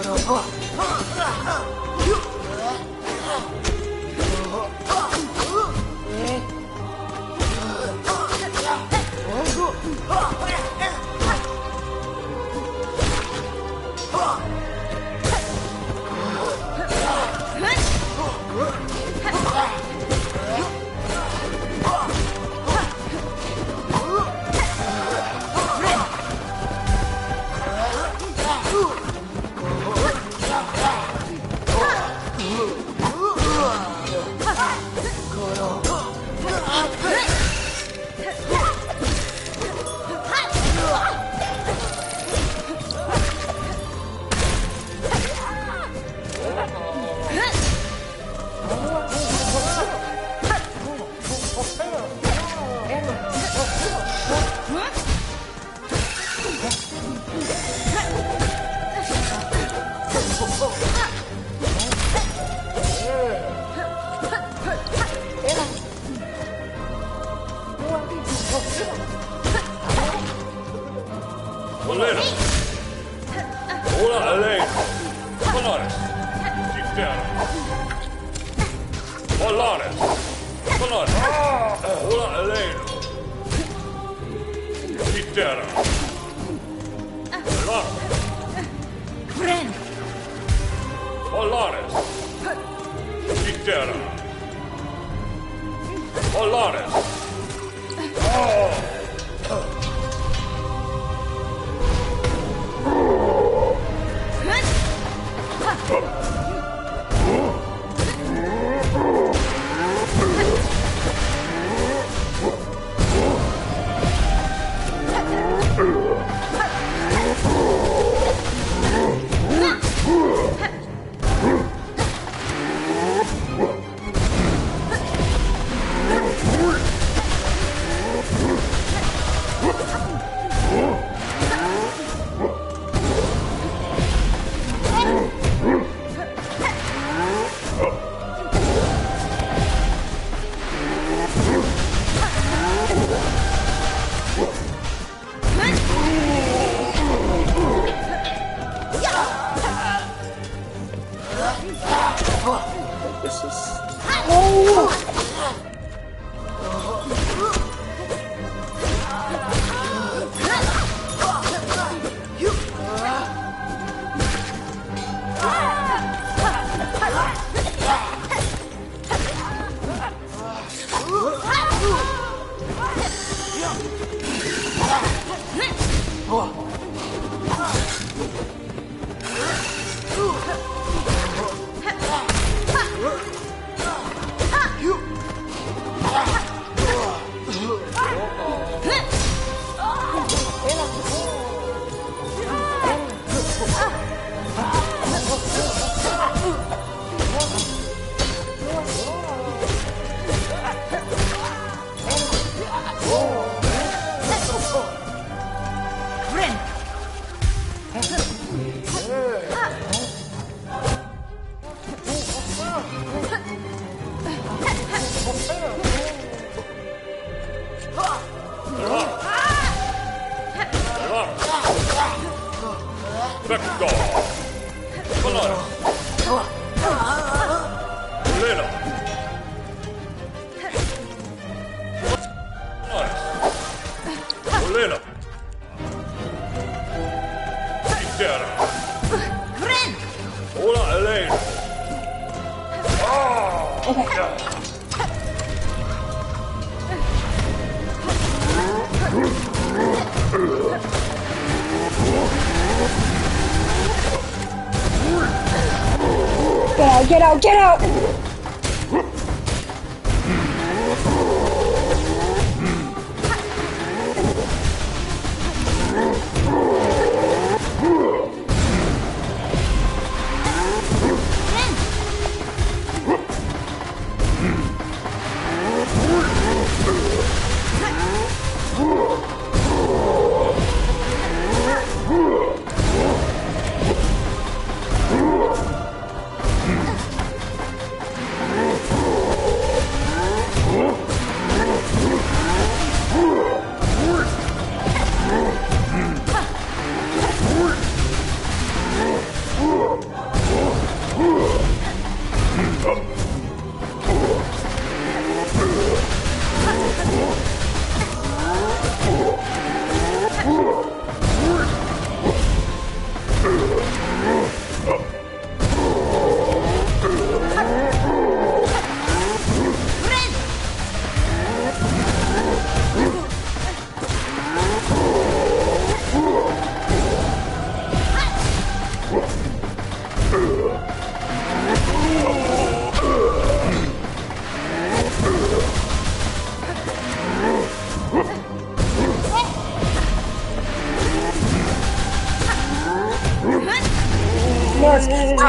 Get out, get out!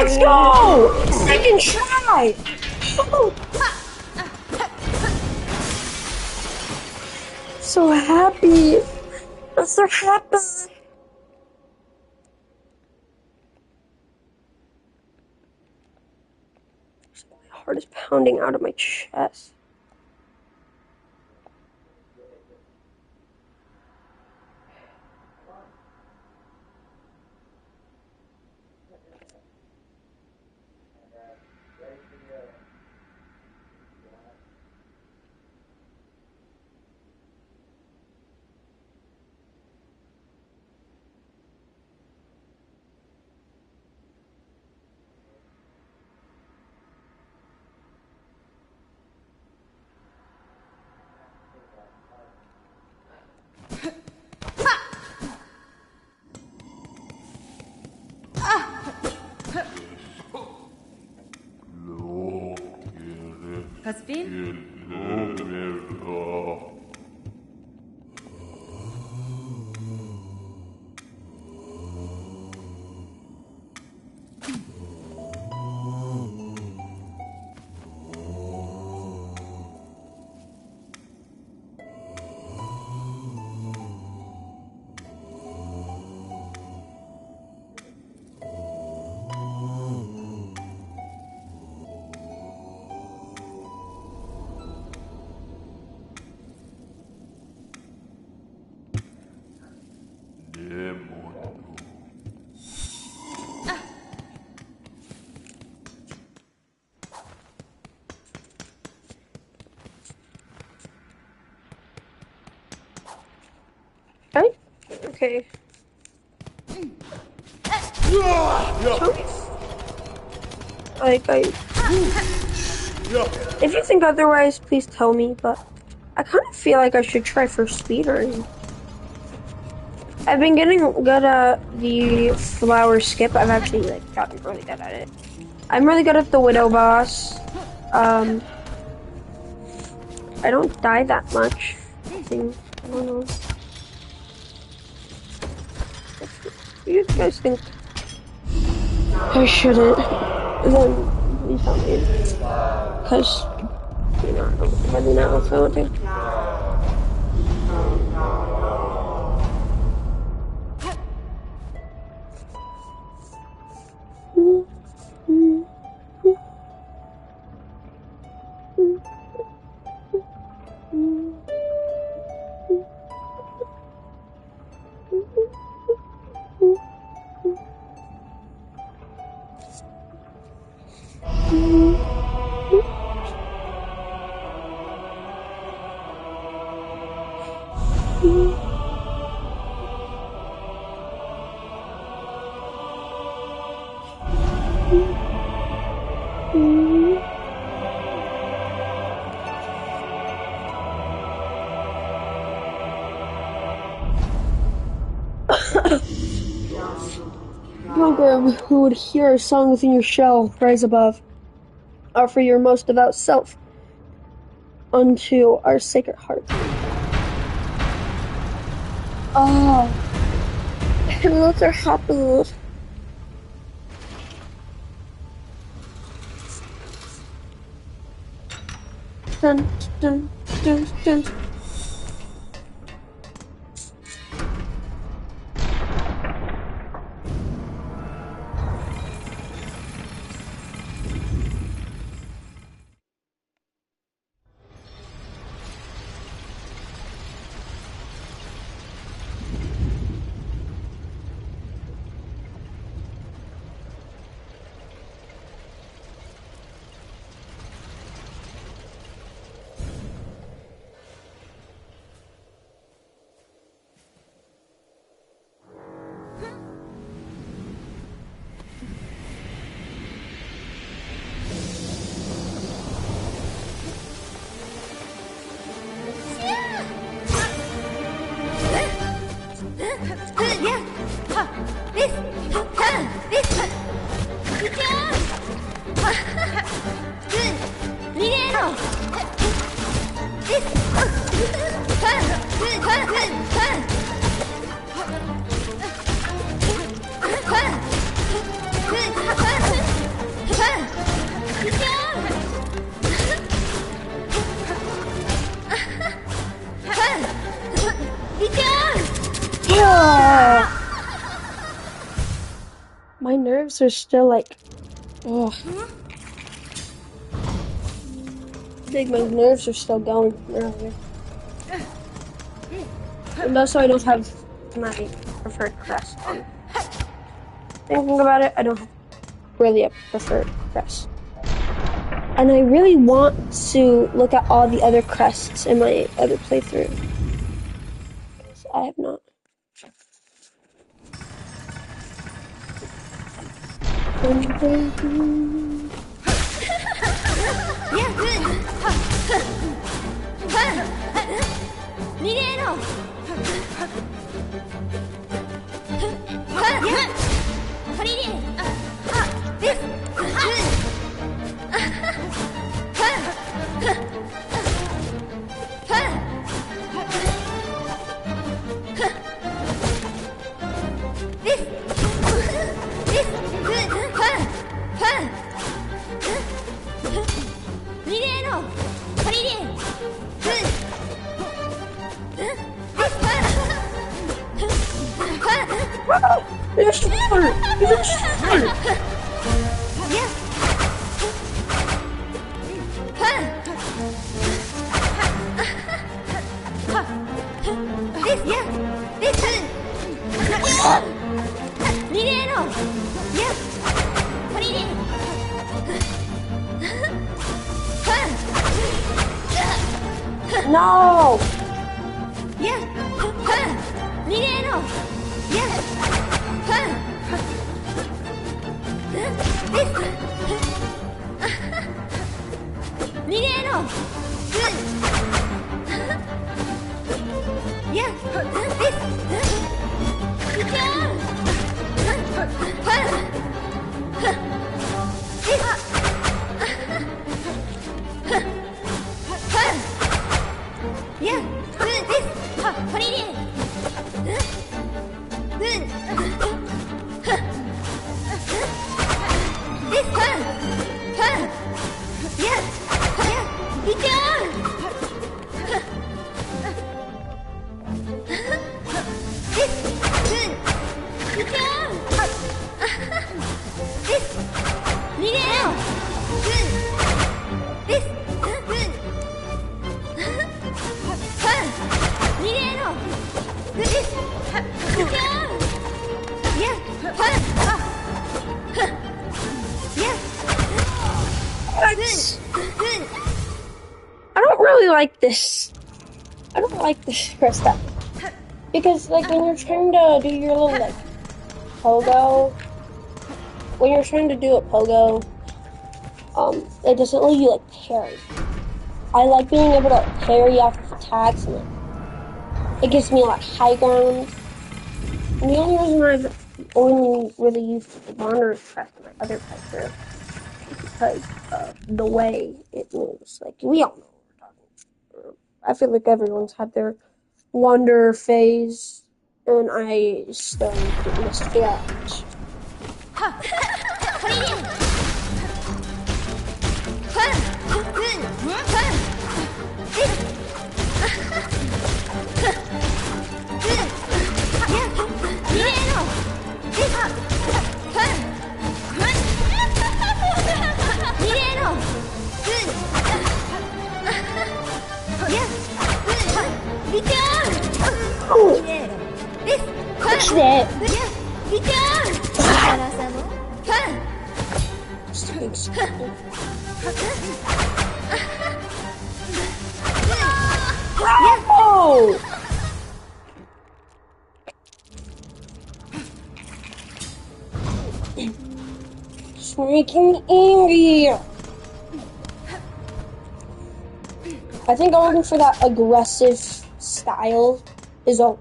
Let's go! Second try! So happy. I'm so happy. My heart is pounding out of my chest. Right? Okay. Like, if you think otherwise, please tell me, but I kind of feel like I should try for speedrunning. I've been getting good at the flower skip. I've actually, like, gotten really good at it. I'm really good at the widow boss. I don't die that much. I don't know. What do you guys think? I shouldn't. Then please tell me. Because, you know, I don't really know if I want to. Pilgrim who would hear a song within your shell, rise above. Offer your most devout self unto our sacred heart. Oh, those are happy. Dun, dun, dun, dun. My nerves are still like, ugh. I think my nerves are still going from earlier. And also I don't have my preferred crest on. Thinking about it, I don't have really a preferred crest. And I really want to look at all the other crests in my other playthrough. Because I have not. There's water! There's water! No! I don't really like this. I don't like this first step. Because, like, when you're trying to do your little, like, pogo, when you're trying to do a pogo, it doesn't let you, like, parry. I like being able to parry off of attacks, and it gives me, like, high ground. And the only reason I've only really used Wanderer's Crest in my other playthrough is because of the way it moves. Like, we all know what we're talking about. I feel like everyone's had their Wanderer phase, and I still missed it out. Push that. Oh! It's making me angry. I think going for that aggressive style is a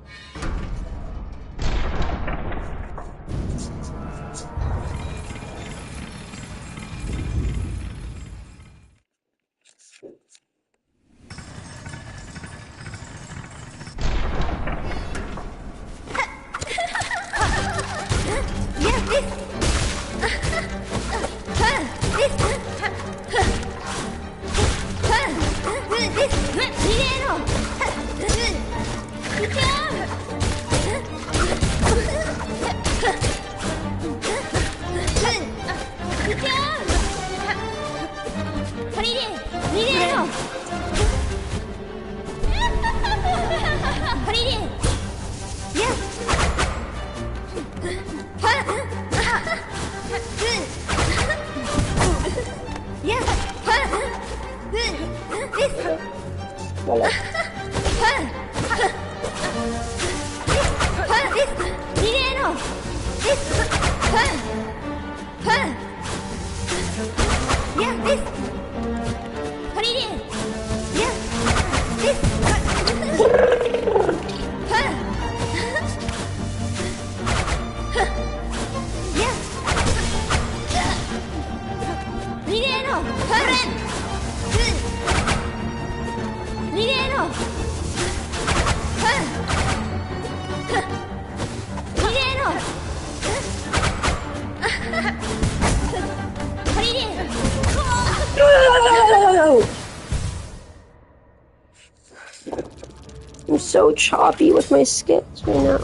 I'm so choppy with my skits right now.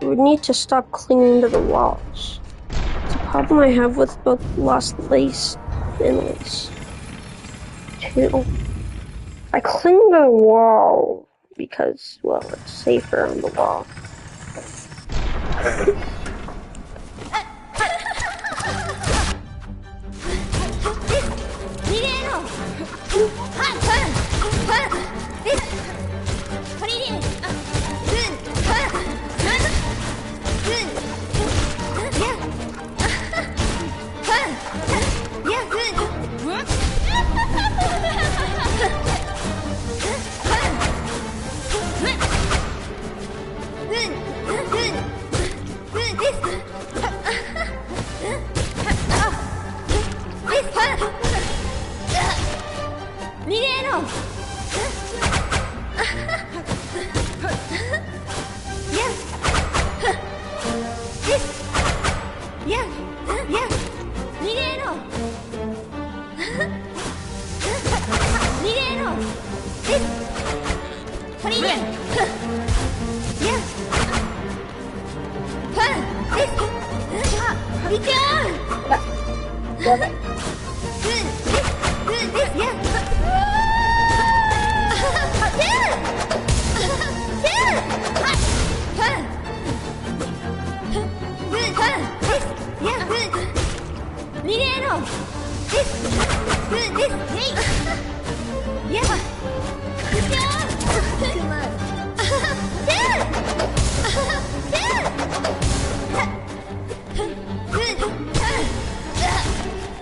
I need to stop clinging to the walls. It's a problem I have with both lost lace and lace. Too. I cling to the wall because, well, it's safer on the wall.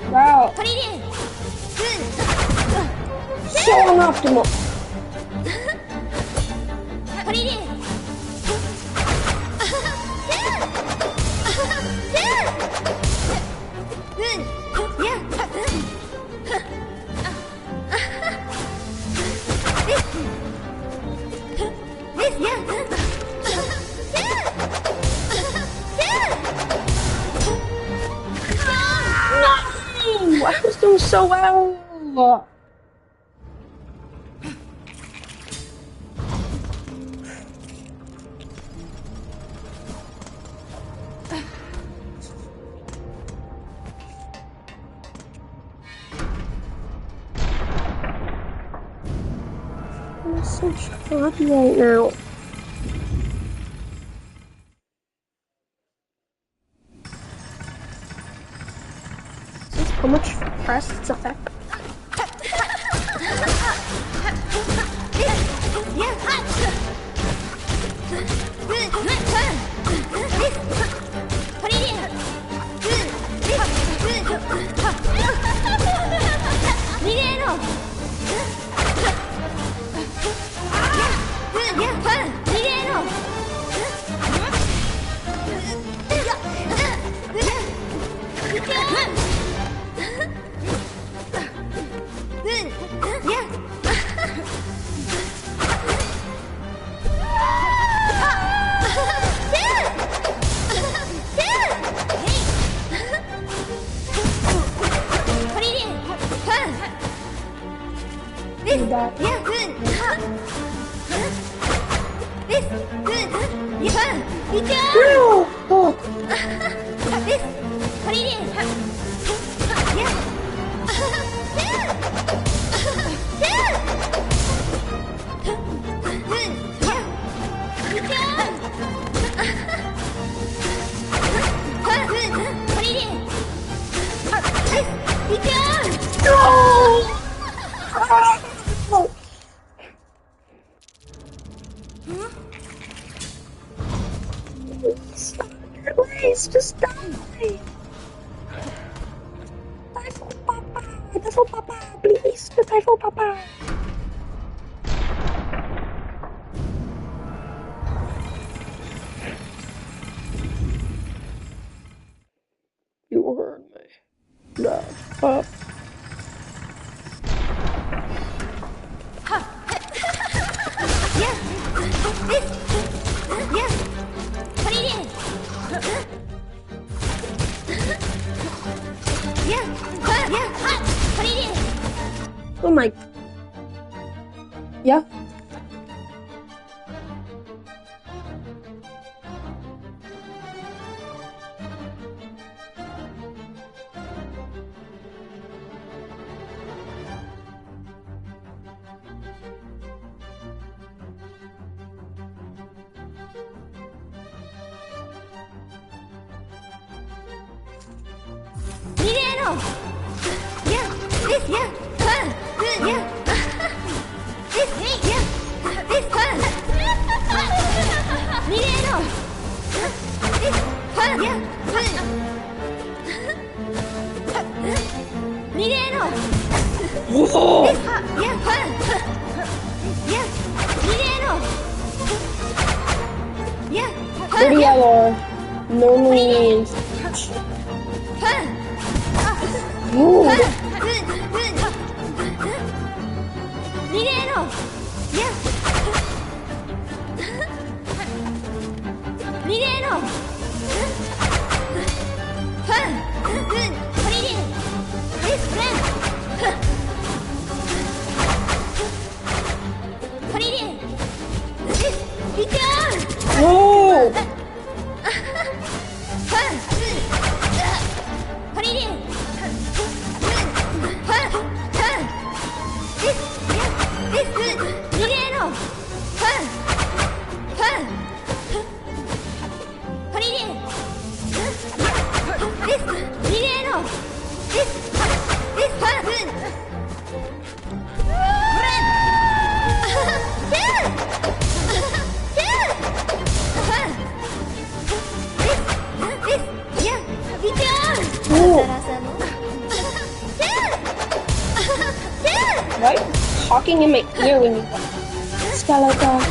Wow. So unoptimal. No! I was doing so well. I'm so choppy right now. This is how much press it's effective. Please, just die. Die for Papa. Die for Papa. Please, die for Papa. You heard me. Die. Up. Yeah. Oh my. Yeah. Dirty yellow normally means rude. No! Why are you talking in my ear when you Skeleton?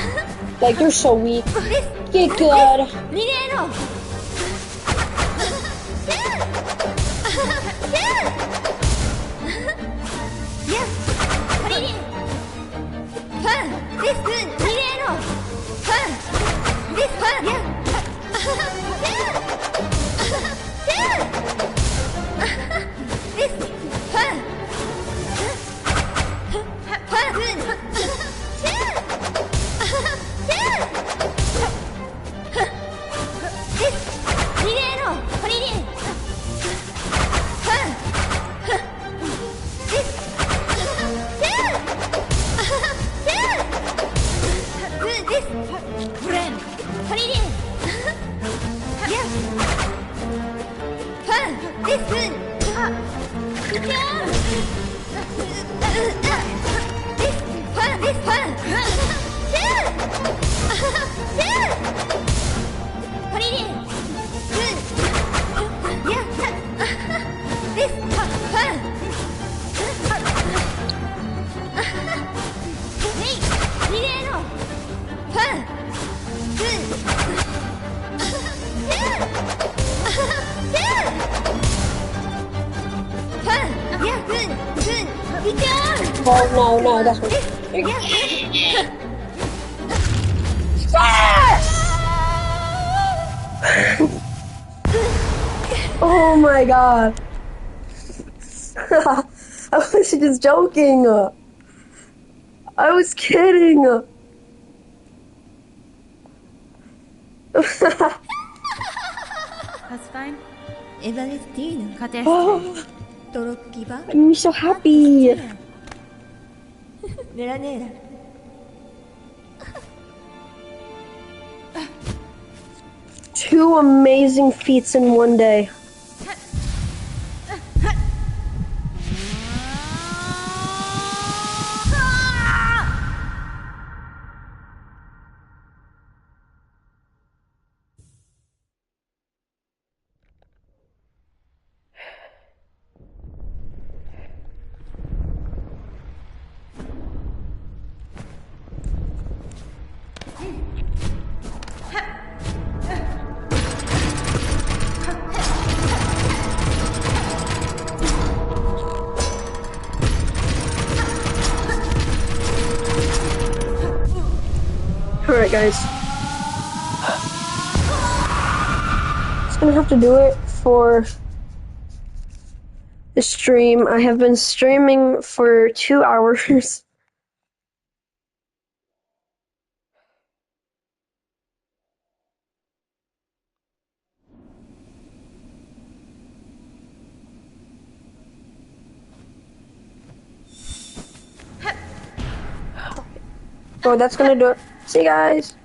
Like, you're so weak. Get good. Oh, no, that's what. Oh my god. I was just joking. I was kidding. Oh, I'm so happy. Two amazing feats in one day. Alright guys, just gonna have to do it for the stream. I have been streaming for 2 hours. So that's gonna do it. See you guys.